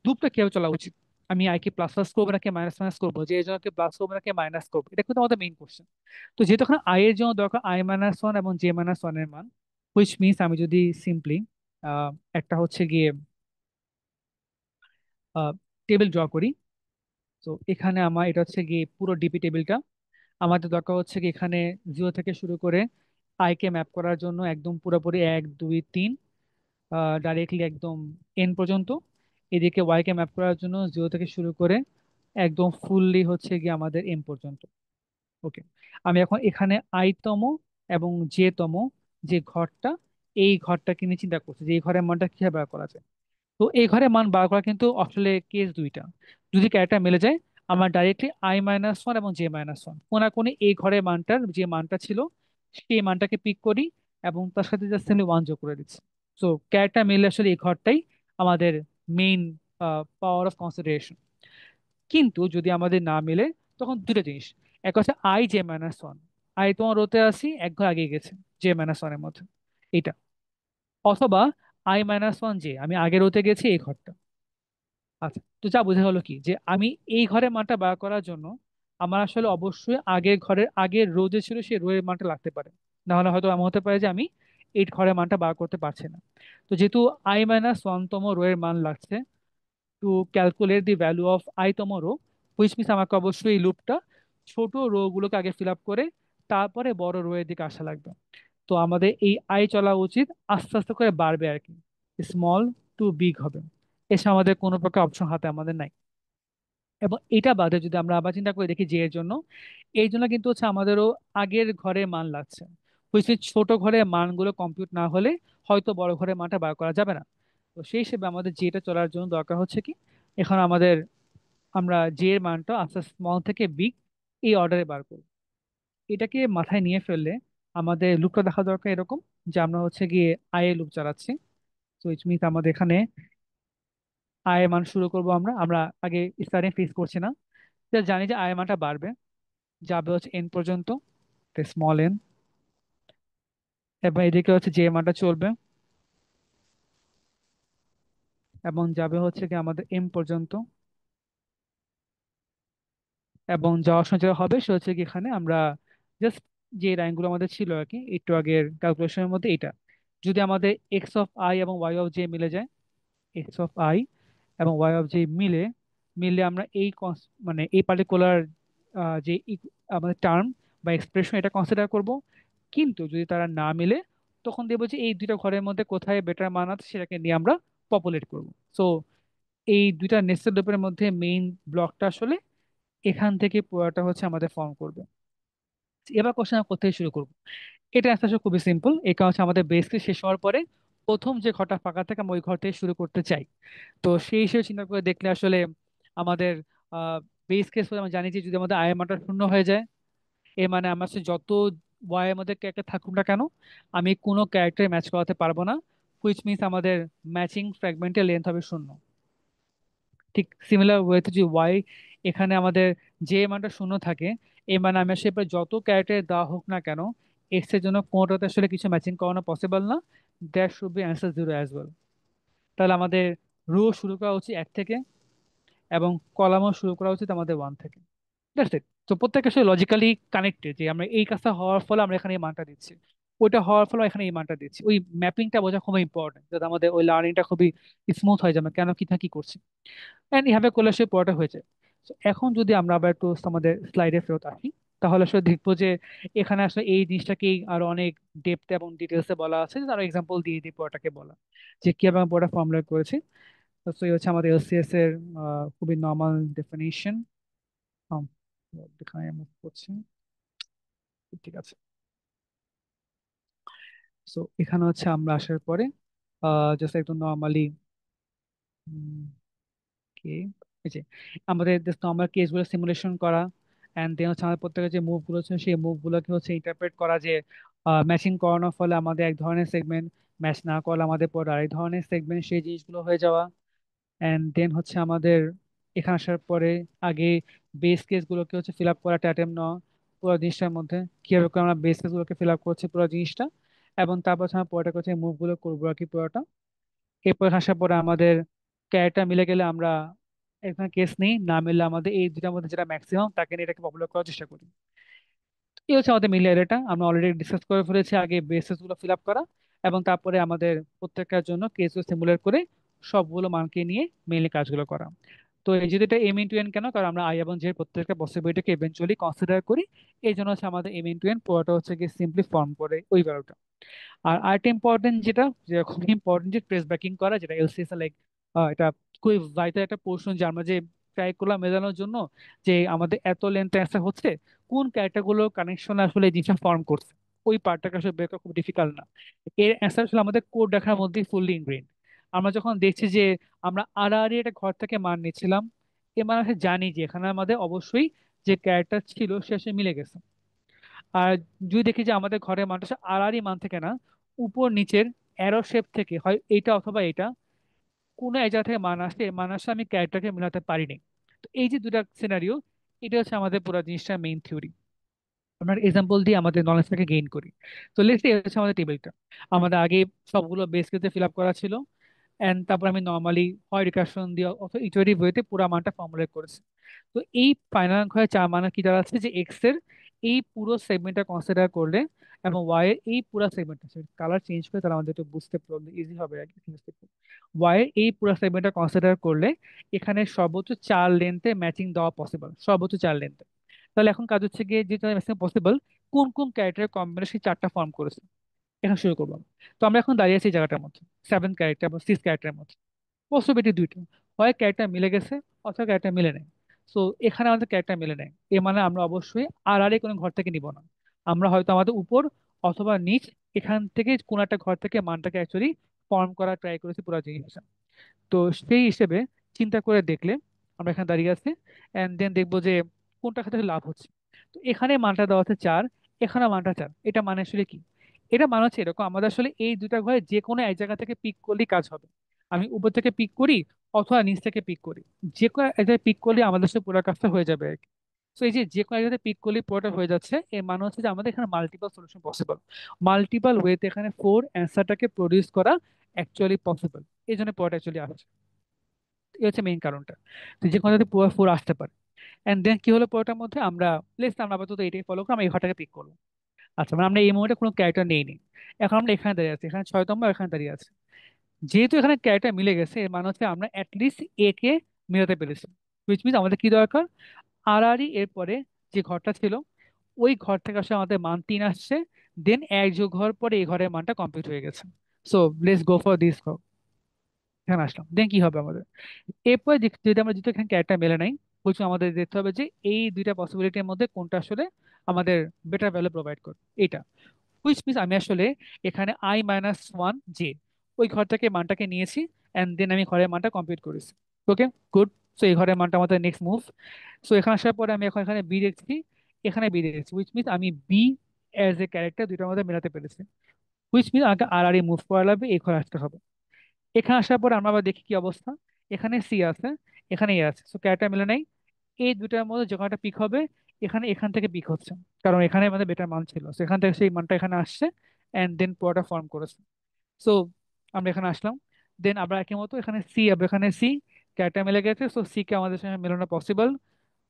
[SPEAKER 1] গ্রুপটা কিভাবে চলা উচিত, আমি আই কে প্লাস প্লাস করবো নাকি মাইনাস মাইনাস করবো, যে এর জন্য প্লাস করবো নাকি মাইনাস করবো, এটা কিন্তু আমাদের মেইন কোশ্চেন। তো যেহেতু এখন আই এর জন্য দরকার I-1 এবং J-1 এর মান, হুইচ মিনস আমি যদি সিম্পলি একটা হচ্ছে গিয়ে টেবিল ড্র করি। তো এখানে আমার এটা হচ্ছে গিয়ে পুরো ডিপি টেবিলটা, আমাদের দরকার হচ্ছে কি এখানে 0 থেকে শুরু করে আই কে ম্যাপ করার জন্য একদম পুরোপুরি 1 2 3 ডাইরেক্টলি একদম এন পর্যন্ত। এদিকে ওয়াই কে ম্যাপ করার জন্য 0 থেকে শুরু করে একদম ফুললি হচ্ছে গিয়ে আমাদের এম পর্যন্ত। ওকে, আমি এখন এখানে আইতম এবং জে তম যে ঘরটা, এই ঘরটাকে নিয়ে চিন্তা করছি যে এই ঘরের মানটা কিভাবে বার করা যায়। তো এই ঘরে মান বার করা কিন্তু আসলে কেস দুইটা, যদি ক্যারেক্টার মিলে যায় আমার ডাইরেক্টলি I-1 এবং J-1 কোনাকুনি এই ঘরের মানটার যে মানটা ছিল সেই মানটাকে পিক করি এবং তার সাথে জাস্ট আমি 1 যোগ করে দিচ্ছি। তো ক্যারেক্টার মিললে আসলে এই ঘরটাই আমাদের মেইন পাওয়ার অফ কনসিডারেশন। কিন্তু যদি আমাদের না মিলে, তখন দুটো জিনিস, এক হচ্ছে I-J-1, আই তোমার রোতে আসি এক ঘর আগে গেছে J-1 এর মধ্যে, এটা। অথবা I-1 J, আমি আগের রোতে গেছি এই ঘরটা। আচ্ছা, তো যা বোঝা হলো কি যে আমি এই ঘরের মানটা বার করার জন্য আমার আসলে অবশ্যই আগের ঘরের আগের রো যে ছিল সেই রো এর মানটা লাগতে পারে, না হলে হয়তো এমন হতে পারে যে আমি এই ঘরের মানটা বার করতে পারছি না। তো যেহেতু I-1 তম রো এর মান লাগছে to calculate the value of I তম রো, হুইচ মিনস আমাকে অবশ্যই এই লুপটা ছোট রো গুলোকে আগে ফিল আপ করে তারপরে বড় রো এর দিকে আসা লাগবে। তো আমাদের এই আই চলা উচিত আস্তে আস্তে করে বাড়বে আর কি, স্মল টু বিগ হবে। এসে আমাদের কোনো প্রকার অপশন হাতে আমাদের নাই। এবং এটা বাদে যদি আমরা আবার চিন্তা করে দেখি যে এর জন্য, এই জন্য কিন্তু হচ্ছে আমাদেরও আগের ঘরে মান লাগছে, হুইচ ছোট ঘরে মানগুলো কম্পিউট না হলে হয়তো বড় ঘরের মানটা বার করা যাবে না। তো সেই হিসেবে আমাদের যেটা চলার জন্য দরকার হচ্ছে কি, এখন আমাদের আমরা যে এর মানটা আস্তে স্মল থেকে বিগ এই অর্ডারে বার করব। এটাকে মাথায় নিয়ে ফেললে আমাদের লুপটা দেখা দরকার এরকম, যে আমরা হচ্ছে গিয়ে আই এ লুপ চালাচ্ছি। তো ইট মিনস আমাদের এখানে আই এর মান শুরু করব আমরা আমরা আগে স্টার্টিং ফিক্স করছি না, just জানি যে আই এর মানটা বাড়বে, যাবে হচ্ছে এন পর্যন্ত, স্মল এন। এবং এদিকে হচ্ছে যে মানটা চলবে এবং যাবে হচ্ছে কি আমাদের এম পর্যন্ত। এবং যাওয়ার সময় যেটা হবে সে হচ্ছে কি এখানে আমরা জাস্ট যে লাইনগুলো আমাদের ছিল আর কি একটু আগের ক্যালকুলেশনের মধ্যে, এটা যদি আমাদের এক্স অফ আই এবং ওয়াই অফ জে মিলে যায়, এক্স অফ আই এবং ওয়াই অফ জে মিলে মিললে আমরা এই মানে এই পার্টিকুলার যে আমাদের টার্ম বা এক্সপ্রেশন এটা কনসিডার করব। কিন্তু যদি তারা না মিলে, তখন দেখবো যে এই দুইটা ঘরের মধ্যে কোথায় বেটার মান আছে সেটাকে নিয়ে আমরা পপুলেট করব। সো এই দুইটা নেস্টেড লুপের মধ্যে মেইন ব্লকটা আসলে এখান থেকে পুরোটা হচ্ছে আমাদের ফর্ম করবে। এবার কোশ্চেন কোথায় শুরু করব, এটা আসলে খুবই সিম্পল। এই কারণে হচ্ছে আমাদের বেস কেস শেষ হওয়ার পরে প্রথম যে ঘরটা ফাঁকা থাকে আমি ওই ঘর থেকে শুরু করতে চাই। তো সেই হিসেবে চিন্তা করে দেখলে আসলে আমাদের বেস কেস আমরা জানি যে যদি আমাদের আয়ের মানটা শূন্য হয়ে যায়, এর মানে আমার সাথে যত ওয়াই এর মধ্যে ক্যারেক্টার থাকুক না কেন আমি কোনো ক্যারেক্টার ম্যাচ করাতে পারবো না, হুইচ মিনস আমাদের ম্যাচিং ফ্র্যাগমেন্টের লেন্থ হবে 0। ঠিক সিমিলার ওয়েতে যদি ওয়াই এখানে আমাদের যে মানটা 0 থাকে, এই মানে আমি আসলে এবার যত ক্যারেক্টার দেওয়া হোক না কেন এক্স এর জন্য কোনোটাতে আসলে কিছু ম্যাচিং করানো পসিবল না, that should be answer 0 as well. তাহলে আমাদের রো শুরু করা উচিত 1 থেকে এবং কলামও শুরু করা উচিত আমাদের 1 থেকে। That's it. তো প্রত্যেকটা আসলে লজিক্যালি কানেক্টেড, যে আমরা এই কাজটা হওয়ার ফলে আমরা এখানে এই মানটা দিচ্ছি, ওইটা হওয়ার ফলে এখানে এই মানটা দিচ্ছি। ওই ম্যাপিংটা বোঝা খুবই ইম্পর্টেন্ট, যাতে আমাদের ওই লার্নিংটা খুবই স্মুথ হয় যে আমরা কেন কি না কি করছি। অ্যান্ড এভাবে করলে সে পড়াটা হয়েছে। তো এখন যদি আমরা আবার একটু আমাদের স্লাইডে ফেরত আসি, তাহলে আসলে দেখবো যে এখানে আসলে এই জিনিসটাকেই আরো অনেক ডেপথ এবং ডিটেলসে বলা আছে, যে আরো এক্সাম্পল দিয়ে দিয়ে পড়াটাকে বলা, যে কিভাবে আমরা পড়া ফর্মুলেট করেছি। তো এই হচ্ছে আমাদের এলসিএস এর খুবই নর্মাল ডেফিনিশন। এখানে আমরা করছি, ঠিক আছে। সো এখানে হচ্ছে আমরা আসার পরে জাস্ট একদম নর্মালি কে এই যে আমাদের জাস্ট নর্মাল কেসগুলো সিমুলেশন করা, অ্যান্ড দেন হচ্ছে আমাদের প্রত্যেকের যে মুভগুলো আছে সেই মুভগুলোকে হচ্ছে ইন্টারপ্রেট করা, যে ম্যাচিং করানোর ফলে আমাদের এক ধরনের সেগমেন্ট, ম্যাচ না করলে আমাদের পরে আরেক ধরনের সেগমেন্ট, সেই জিনিসগুলো হয়ে যাওয়া। অ্যান্ড দেন হচ্ছে আমাদের এখানে আসার পরে আগে বেস কেসগুলোকে হচ্ছে ফিল আপ করা, অ্যাটেম্প নেওয়া পুরো জিনিসটার মধ্যে, কিভাবে করে আমরা বেস কেসগুলোকে ফিল আপ করছি পুরো জিনিসটা, এবং তারপর হচ্ছে আমরা পরেটা করছে মুভগুলো করবো আর কি পুরোটা। এরপর আসার পরে আমাদের ক্যারেক্টার মিলে গেলে আমরা এখানে কেস নেই, না মিললে আমাদের এই দুটার মধ্যে যেটা ম্যাক্সিমাম তাকে নিয়ে এটাকে পপুলার করার চেষ্টা করি। এই হচ্ছে আমাদের মিলে এটা আমরা অলরেডি ডিসকাস করে ফেলেছি, আগে বেসিস গুলো ফিল আপ করা, এবং তারপরে আমাদের প্রত্যেকটার জন্য কেসগুলো সিমুলেট করে সবগুলো মানকে নিয়ে মেইনলি কাজগুলো করা। তো এই যদি এটা এম ইন টু এন কেন, কারণ আমরা আই এবং জে প্রত্যেকটা পসিবিলিটিকে ইভেন্চুয়ালি কনসিডার করি, এই জন্য হচ্ছে আমাদের এম ইন টু এন পুরোটা হচ্ছে গিয়ে সিম্পলি ফর্ম করে ওই ভ্যালুটা। আর আরেকটা ইম্পর্টেন্ট যেটা, যে খুবই ইম্পর্টেন্ট, যে ট্রেস ব্যাকিং করা, যেটা এলসিএস লাইক এটা খুবই ভাইটাল একটা পোর্শন, যে আমরা যে ট্রাই করলাম মেলানোর জন্য যে আমাদের এত লেন্থ অ্যান্সার হচ্ছে, কোন ক্যারেক্টার গুলো কানেকশন আসলে এই জিনিসটা ফর্ম করছে, ওই পার্টটাকে আসলে বের করা খুব ডিফিকাল্ট না। এর অ্যান্সার আসলে আমাদের কোড দেখার মধ্যেই ফুললি ইনগ্রেইন। আমরা যখন দেখছি যে আমরা আড়াআড়ি একটা ঘর থেকে মান নিচ্ছিলাম, এ মানে হচ্ছে জানি যে এখানে আমাদের অবশ্যই যে ক্যারেক্টার ছিল সে আসলে মিলে গেছে। আর যদি দেখি যে আমাদের ঘরের মানটা সে আড়াআড়ি মান থেকে না, উপর নিচের অ্যারো শেপ থেকে হয় এইটা অথবা এটা, কোনো এক জায়গা থেকে মান আসে, এই মান আসলে আমি ক্যারেক্টারকে মেলাতে পারিনি। তো এই যে দুটা সিনারিও, এটা হচ্ছে আমাদের পুরো জিনিসটা মেইন থিওরি। আমরা এক্সাম্পল দিয়ে আমাদের নলেজটাকে গেইন করি। তো লেটস সে হচ্ছে আমাদের টেবিলটা, আমাদের আগে সবগুলো বেস কেসে ফিল আপ করা ছিল, এন্ড তারপর আমি নর্মালি হয় রিকার্শন দিয়ে অথবা ইটারেটিভ ওয়েতে পুরো মানটা ফর্মুলেট করেছি। তো এই ফাইনাল অঙ্কের চার মানে কি দাঁড়াচ্ছে, যে এক্স এর এই পুরো সেগমেন্টটা কনসিডার করলে এবং ওয়াই এর এই পুরো সেগমেন্টটা, কালার চেঞ্জ করে তাহলে আমাদের একটু বুঝতে প্রবলেম ইজি হবে আর কি। ওয়াই এর এই পুরো সেগমেন্টটা কনসিডার করলে এখানে সর্বোচ্চ চার লেন্থে ম্যাচিং দেওয়া পসিবল, সর্বোচ্চ চার লেন্থে। তাহলে এখন কাজ হচ্ছে গিয়ে যেটা ম্যাক্সিমাম পসিবল, কোন কোন ক্যারেক্টারের কম্বিনেশন চারটা ফর্ম করেছে, এখন শুরু করবো আমরা। তো আমরা এখন দাঁড়িয়ে আছি এই জায়গাটার মধ্যে, সেভেন ক্যারেক্টার বা সিক্স ক্যারেক্টারের মধ্যে। পসিবিলিটি দুইটা, হয় ক্যারেক্টার মিলে গেছে অথবা ক্যারেক্টার মিলে নেয়। সো এখানে আমাদের ক্যারেক্টার মিলে নেয়, এ মানে আমরা অবশ্যই আড়াআড়ি কোনো ঘর থেকে নিব না। আমরা হয়তো আমাদের উপর অথবা নিচ, এখান থেকে কোন একটা ঘর থেকে মানটাকে অ্যাকচুয়ালি ফর্ম করা ট্রাই করেছি পুরো জিনিসটা। তো সেই হিসেবে চিন্তা করে দেখলে আমরা এখানে দাঁড়িয়ে আছি, এন্ড দেন দেখবো যে কোনটা খাতে লাভ হচ্ছে। তো এখানে মানটা দেওয়া আছে চার, এখানে মানটা চার, এটা মানে আসলে কি? এটা মানে হচ্ছে এরকম, আমাদের আসলে এই দুটা ঘরে যে কোনো এক জায়গা থেকে পিক করলেই কাজ হবে। আমি উপর থেকে পিক করি অথবা নিচ থেকে পিক করি, যে কোনো এক জায়গায় পিক করলে আমাদের সাথে পুরো কাজটা হয়ে যাবে আর কি। তো এই যে যে কোনো এক জায়গায় পিক করলে পুরোটা হয়ে যাচ্ছে, এর মানে হচ্ছে যে আমাদের এখানে মাল্টিপল সলিউশন পসিবল, মাল্টিপল ওয়েতে এখানে ফোর অ্যান্সারটাকে প্রডিউস করা অ্যাকচুয়ালি পসিবল। এই জন্য পুরোটা অ্যাকচুয়ালি আসছে। এই হচ্ছে মেইন কারণটা, তো যে কোনো যদি পুরো ফোর আসতে পারে। এন্ড দেন কি হলো পুরোটার মধ্যে আমরা লেটস আমরা আপাতত এটাই ফলো করবো, আমরা এই ঘরটাকে পিক করবো। আচ্ছা, মানে আমরা এই মুহূর্তে কোনো ক্যারেক্টার নেই নি, এখন আমরা এখানে দাঁড়িয়ে আছি, এখানে ছয়তম এখানে দাঁড়িয়ে আছে। যেহেতু এখানে ক্যারেক্টার মিলে গেছে, এর মানে হচ্ছে আমরা অ্যাটলিস্ট এ কে মিলাতে পেরেছি, হুইচ মিনস আমাদের কি দরকার, আড়াআড়ি এর পরে যে ঘরটা ছিল ওই ঘর থেকে আসলে আমাদের মান তিন আসছে, দেন এক যোগ ঘর পরে এই ঘরের মানটা কমপ্লিট হয়ে গেছে। So let's go for this. এখানে আসলাম, দেন কি হবে আমাদের? এরপরে যদি আমরা যেহেতু এখানে ক্যারেক্টার মেলে নাই, বলছি আমাদের দেখতে হবে যে এই দুইটা পসিবিলিটির মধ্যে কোনটা আসলে আমাদের বেটার ভ্যালু প্রোভাইড করে, এইটা। হুইচ মিনস আমি আসলে এখানে i-1 জে ওই ঘর থেকে মানটাকে নিয়েছি, অ্যান্ড দেন আমি ঘরের মানটা কমপ্লিট করেছি। ওকে, গুড। সো এই ঘরের মানটা আমাদের নেক্সট মুভ। সো এখানে আসার পরে আমি এখন এখানে বি দেখছি, এখানে বি দেখছি, হুইচ মিনস আমি বি অ্যাজ এ ক্যারেক্টার দুইটার মধ্যে মেলাতে পেরেছি। হুইচ মিনস আমাকে আর মুভ করা লাগবে, এই ঘরে আসতে হবে। এখানে আসার পর আমরা আবার দেখি কি অবস্থা, এখানে সি আছে, এখানে এ আছে, সো ক্যারেক্টার মিলে নাই। এই দুটার মধ্যে যখন একটা পিক হবে, এখানে এখান থেকে পিক হচ্ছে, কারণ এখানে আমাদের বেটার মান ছিল, তো এখান থেকে সেই মানটা এখানে আসছে, এন্ড দেন পুরোটা ফর্ম করেছে। সো আমরা এখানে আসলাম, দেন আবার একই মতো এখানে সি, আবার এখানে সি, ক্যারেক্টার মিলে গেছে, সো সি কে আমাদের সঙ্গে মেলানো পসিবল।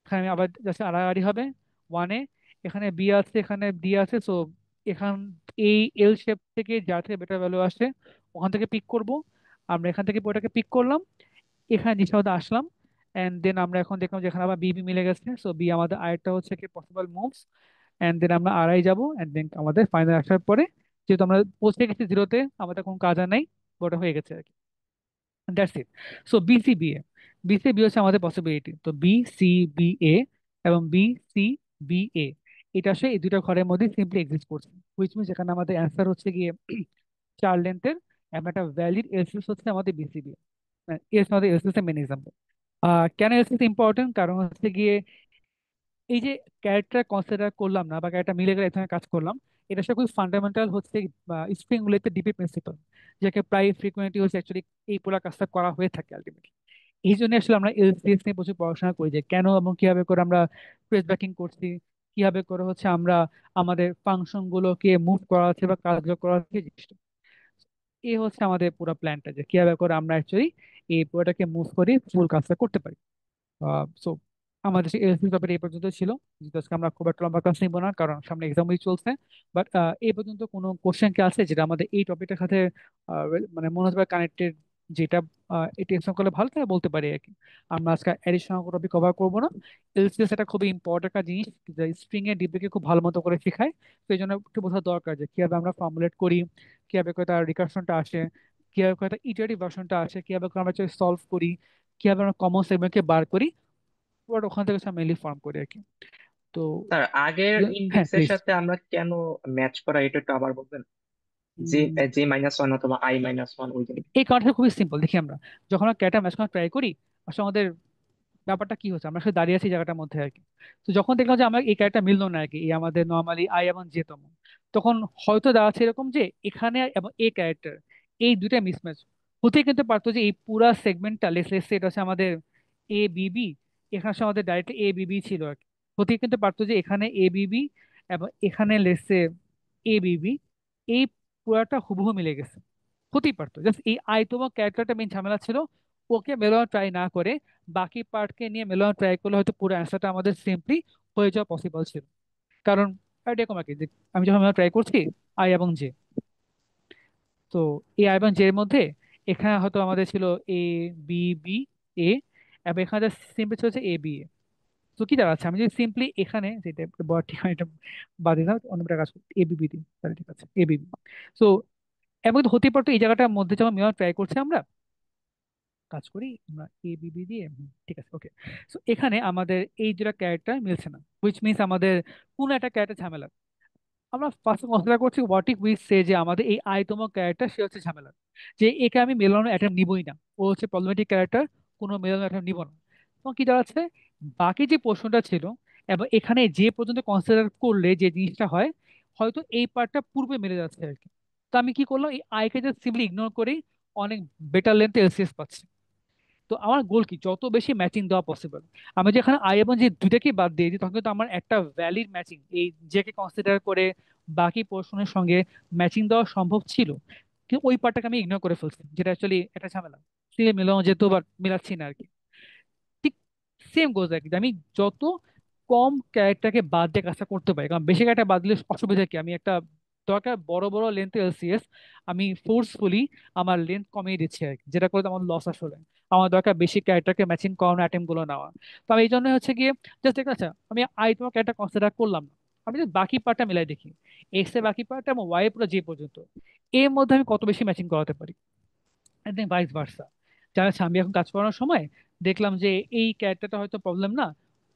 [SPEAKER 1] এখানে আমি আবার জাস্ট আড়াআড়ি হবে ওয়ানে, এখানে বি আছে এখানে ডি আছে। সো এখান এই এল শেপ থেকে যা থেকে বেটার ভ্যালু আসে ওখান থেকে পিক করব। আমরা এখান থেকে ওটাকে পিক করলাম, এখানে নিচে মধ্যে আসলাম। এন্ড দেন আমরা এখন দেখলাম যে এখানে আবার বি বি মিলে গেছে। সো বি আমাদের আরেকটা হচ্ছে কি পসিবল মুভস। এন্ড দেন আমরা আড়াই যাব। এন্ড দেন আমাদের ফাইনাল আসার পরে যেহেতু আমরা পৌঁছে গেছি জিরোতে, আমাদের কোনো কাজ আর নাই, ওটা হয়ে গেছে আর কি। That's it. So B C B A, B C B হচ্ছে আমাদের পসিবিলিটি। তো বি সি বি এ এবং বি সি বি এ, এটা আসলে এই দুটো ঘরের মধ্যে সিম্পলি এক্সিস্ট করছে। হুইচ মিনস এখানে আমাদের অ্যান্সার হচ্ছে গিয়ে চার লেন্থের এবং একটা ভ্যালিড এলসিএস হচ্ছে আমাদের বিসিবি। এর আমাদের এলসিএস এর মেন এক্সাম্পল। কেন এলসিএস ইম্পর্টেন্ট, কারণ হচ্ছে গিয়ে এই যে ক্যারেক্টার কনসিডার করলাম না বা ক্যারেক্টার মিলে গেলে এখানে কাজ করলাম, এটা সব খুব ফান্ডামেন্টাল হচ্ছে স্ট্রিং গুলোতে ডিপি প্রিন্সিপাল, যাকে প্রায় ফ্রিকোয়েন্টলি হচ্ছে অ্যাকচুয়ালি এই পুরো কাজটা করা হয়ে থাকে আলটিমেটলি। এই জন্য আসলে আমরা এলসিএস নিয়ে প্রচুর পড়াশোনা করি যে কেন এবং কিভাবে করে আমরা প্রেস ব্যাকিং করছি, কিভাবে করে হচ্ছে আমরা আমাদের ফাংশন গুলোকে মুভ করা হচ্ছে বা কাজগুলো করা হচ্ছে এই জিনিসটা। এই হচ্ছে আমাদের পুরো প্ল্যানটা যে কিভাবে করে আমরা অ্যাকচুয়ালি এই পুরোটাকে মুভ করে ফুল কাজটা করতে পারি। সো আমাদের এলসি টপিক এই পর্যন্ত ছিল। যেহেতু আজকে আমরা খুব একটা লম্বা ক্লাস নিব না কারণ সামনে এক্সাম উইক চলছে। বাট এই পর্যন্ত কোনো কোশ্চেন কি আছে যেটা আমাদের এই টপিকের সাথে মানে মনে হতে পারে কানেক্টেড, যেটা এটি এক্সাম করলে ভালো তাহলে বলতে পারি আর কি। আমরা আজকে এডিশনাল কোনো টপিক কভার করবো না। এলসিএস একটা খুবই ইম্পর্টেন্ট একটা জিনিস, যে স্ট্রিং এর ডিবিকে খুব ভালো মতো করে শেখায়। তো এই জন্য একটু বোঝা দরকার যে কিভাবে আমরা ফর্মুলেট করি, কিভাবে করে তার রিকার্শনটা আসে, কিভাবে করে তার ইটারেটিভ ভার্সনটা আসে, কিভাবে করে আমরা সলভ করি, কিভাবে আমরা কমন সেগমেন্টকে বার করি, বাট ওখান থেকে মেইনলি ফর্ম করি আর কি। তো
[SPEAKER 2] স্যার আগের
[SPEAKER 1] হ্যাঁ
[SPEAKER 2] ইন্ডেক্সের
[SPEAKER 1] প্লিজ।
[SPEAKER 2] সাথে আমরা কেন ম্যাচ করা এটা একটু আবার বলবেন? জে জে -1 অথবা I-1 ওই জন্য।
[SPEAKER 1] এই কারণটা খুবই সিম্পল, দেখি আমরা যখন আমরা ক্যাটা ম্যাচ করার ট্রাই করি আসলে আমাদের ব্যাপারটা কি হচ্ছে, আমরা আসলে দাঁড়িয়ে আছি এই জায়গাটার মধ্যে আর কি। তো যখন দেখলাম যে আমরা এই ক্যারেক্টার মিললো না আর কি, এই আমাদের নর্মালি আই এবং জে তম, তখন হয়তো দাঁড়াচ্ছে এরকম যে এখানে এবং এই ক্যারেক্টার এই দুইটা মিসম্যাচ হতে কিন্তু পারতো যে এই পুরা সেগমেন্টটা লেস লেস এটা হচ্ছে আমাদের এ বিবি, এখানে হচ্ছে আমাদের ডাইরেক্ট এ বিবি ছিল আর কি। হতে কিন্তু পারতো যে এখানে এ বিবি এবং এখানে লেসে এ বিবি, এই পুরাটা হুবহু মিলে গেছে। হতেই পারতো, জাস্ট এই আইতম ক্যারেক্টারটা মেন ঝামেলা ছিল। ওকে মেলানো ট্রাই না করে বাকি পার্টকে নিয়ে মেলানো ট্রাই করলে হয়তো পুরো অ্যান্সারটা আমাদের সিম্পলি হয়ে যাওয়া পসিবল ছিল। কারণ এরকম আর কি যে আমি যখন মেলানো ট্রাই করছি আই এবং জে, তো এই আই এবং জে এর মধ্যে এখানে হয়তো আমাদের ছিল এ বি বি এ, এবং এখানে সিম্পলি হচ্ছে এ বি এ। তো কি দাঁড়াচ্ছে, আমি যদি সিম্পলি এখানে যেটা বড় ঠিকানাটা বাদ দিলাম অন্যটা কাজ করতে এ বিবি দিই তাহলে ঠিক আছে এ বিবি। তো এমন তো হতেই পারতো এই জায়গাটার মধ্যে যখন মেলানো ট্রাই করছি আমরা, কাজ করি আমরা এ বিবি দিয়ে ঠিক আছে ওকে। সো এখানে আমাদের এই দুটা ক্যারেক্টার মিলছে না, হুইচ মিনস আমাদের কোন একটা ক্যারেক্টার ঝামেলা। আমরা ফার্স্ট কনসিডার করছি হোয়াট ইফ উই সে যে আমাদের এই আইতম ক্যারেক্টার সে হচ্ছে ঝামেলা, যে একে আমি মেলানোর অ্যাটেম্প নিবই না, ও হচ্ছে প্রবলেমেটিক ক্যারেক্টার, কোনো মেলানোর অ্যাটেম্প নিব না। তখন কি দাঁড়াচ্ছে, বাকি যে প্রশ্নটা ছিল এবং এখানে যে পর্যন্ত কনসিডার করলে যে জিনিসটা হয়, হয়তো এই পার্টটা পূর্বে মিলে যাচ্ছে আর কি। তো আমি কি করলাম, এই আইকে জাস্ট সিম্পলি ইগনোর করেই অনেক বেটার লেন্থে এলসিএস পাচ্ছি। তো আমার গোল কি, যত বেশি ম্যাচিং দেওয়া পসিবল। আমি যেখানে আই এবং যে দুইটাকেই বাদ দিয়ে দিই তখন কিন্তু আমার একটা ভ্যালিড ম্যাচিং এই জেকে কনসিডার করে বাকি পোর্শনের সঙ্গে ম্যাচিং দেওয়া সম্ভব ছিল। কিন্তু ওই পার্টটাকে আমি ইগনোর করে ফেলছি, যেটা অ্যাকচুয়ালি একটা ঝামেলা। সিলে মিলানো যেত বাট মিলাচ্ছি না আর কি। ঠিক সেম গোজ আর কি, যে আমি যত কম ক্যারেক্টারকে বাদ দিয়ে কাজটা করতে পারি, কারণ বেশি ক্যারেক্টার বাদ দিলে অসুবিধা কি, আমি একটা দরকার বড় বড় লেন্থ এলসিএস আমি ফোর্সফুলি আমার লেন্থ কমিয়ে দিচ্ছি আর কি, যেটা করে তো আমার লস আসলে। আমার দরকার বেশি ক্যারেক্টারকে ম্যাচিং করানো অ্যাটেম্প গুলো নেওয়া। তো আমি এই জন্য হচ্ছে গিয়ে জাস্ট ঠিক আছে আমি আই তোমার ক্যারেক্টার কনসিডার করলাম না, আমি just বাকি পার্টটা মিলাই দেখি, এক্স এর বাকি পার্ট এবং ওয়াই পুরো যে পর্যন্ত এর মধ্যে আমি কত বেশি ম্যাচিং করাতে পারি, দেন ভাইস ভার্সা। যারা হচ্ছে আমি এখন কাজ করানোর সময় দেখলাম যে এই ক্যারেক্টারটা হয়তো প্রবলেম না,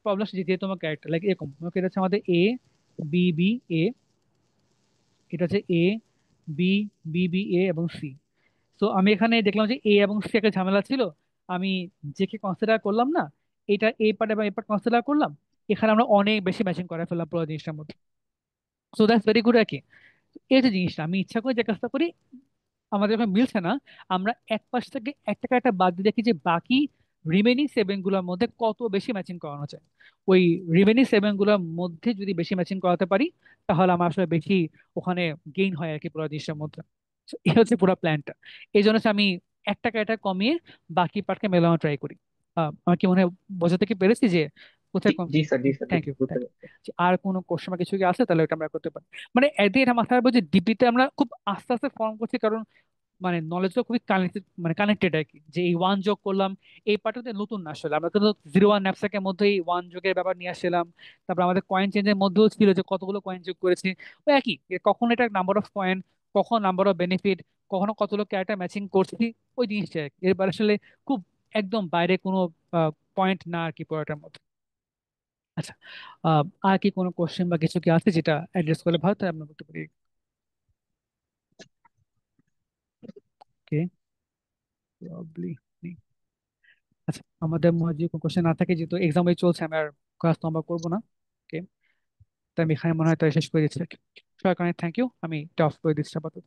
[SPEAKER 1] প্রবলেম যে তোমার ক্যারেক্টার লাইক এরকম মনে করো এটা হচ্ছে আমাদের এ বি বি এ, এটা হচ্ছে A B B B A এবং সি। তো আমি এখানে দেখলাম যে এ এবং সি একটা ঝামেলা ছিল, আমি জেকে কনসিডার করলাম না, এটা এ পার্ট এবং এ পার্ট কনসিডার করলাম, এখানে আমরা অনেক বেশি ম্যাচিং করে ফেললাম পুরো জিনিসটার মধ্যে। সো দ্যাটস ভেরি গুড আর কি। এই যে জিনিসটা আমি ইচ্ছা করে যে কাজটা করি, আমাদের যখন মিলছে না, আমরা এক পাশ থেকে একটা একটা বাদ দিয়ে দেখি যে বাকি রিমেনিং সেভেন গুলোর মধ্যে কত বেশি ম্যাচিং করানো যায়। ওই রিমেনিং সেভেন গুলোর মধ্যে যদি বেশি ম্যাচিং করাতে পারি, তাহলে আমার আসলে বেশি ওখানে গেইন হয় আর কি পুরো জিনিসটার মধ্যে। So, এই হচ্ছে পুরো প্ল্যানটা। এই জন্য হচ্ছে আমি একটা ক্যারেক্টার কমিয়ে বাকি পার্টকে মেলানো ট্রাই করি। আমার কি মনে হয় বোঝাতে কি পেরেছি যে কোথায়
[SPEAKER 2] জি স্যার, জি স্যার,
[SPEAKER 1] থ্যাংক ইউ,
[SPEAKER 2] বুঝতে
[SPEAKER 1] থ্যাংক
[SPEAKER 2] পারছি।
[SPEAKER 1] ইউ। আর কোনো কোশ্চেন বা কিছু কি আছে তাহলে এটা আমরা করতে পারি। মানে একদিন এটা মাথায় রাখবো যে ডিপিতে আমরা খুব আস্তে আস্তে ফর্ম করছি, কারণ মানে নলেজটা খুবই কানেক্টেড, মানে কানেক্টেড আর কি, যে এই ওয়ান যোগ করলাম এই পার্টটা নতুন না আসলে। আমরা কিন্তু 01 ন্যাপস্যাকের মধ্যে এই ওয়ান যোগের ব্যাপার নিয়ে আসছিলাম। তারপর আমাদের কয়েন চেঞ্জের মধ্যেও ছিল যে কতগুলো কয়েন যোগ করেছি, ওই একই কখন এটা নাম্বার অফ কয়েন, কখন নাম্বার অফ বেনিফিট, কখনো কতগুলো ক্যারেক্টার ম্যাচিং করছি, ওই জিনিসটা আর কি। এরপর আসলে খুব একদম বাইরে কোনো পয়েন্ট না আর কি পড়াটার মধ্যে। আচ্ছা, আর কি কোনো কোশ্চেন বা কিছু কি আছে যেটা অ্যাড্রেস করলে ভালো তাই আমরা করতে পারি? ওকে, প্রবাবলি। আচ্ছা, আমাদের মনে হয় যদি কোনো কোশ্চেন না থাকে, যেহেতু এক্সাম চলছে, আমি আর ক্লাস লম্বা করবো না। ওকে, তাই আমি এখানে মনে হয় তাই শেষ করে দিচ্ছি। সবার কারণে থ্যাংক ইউ, আমি এটা অফ করে দিচ্ছি আপাতত।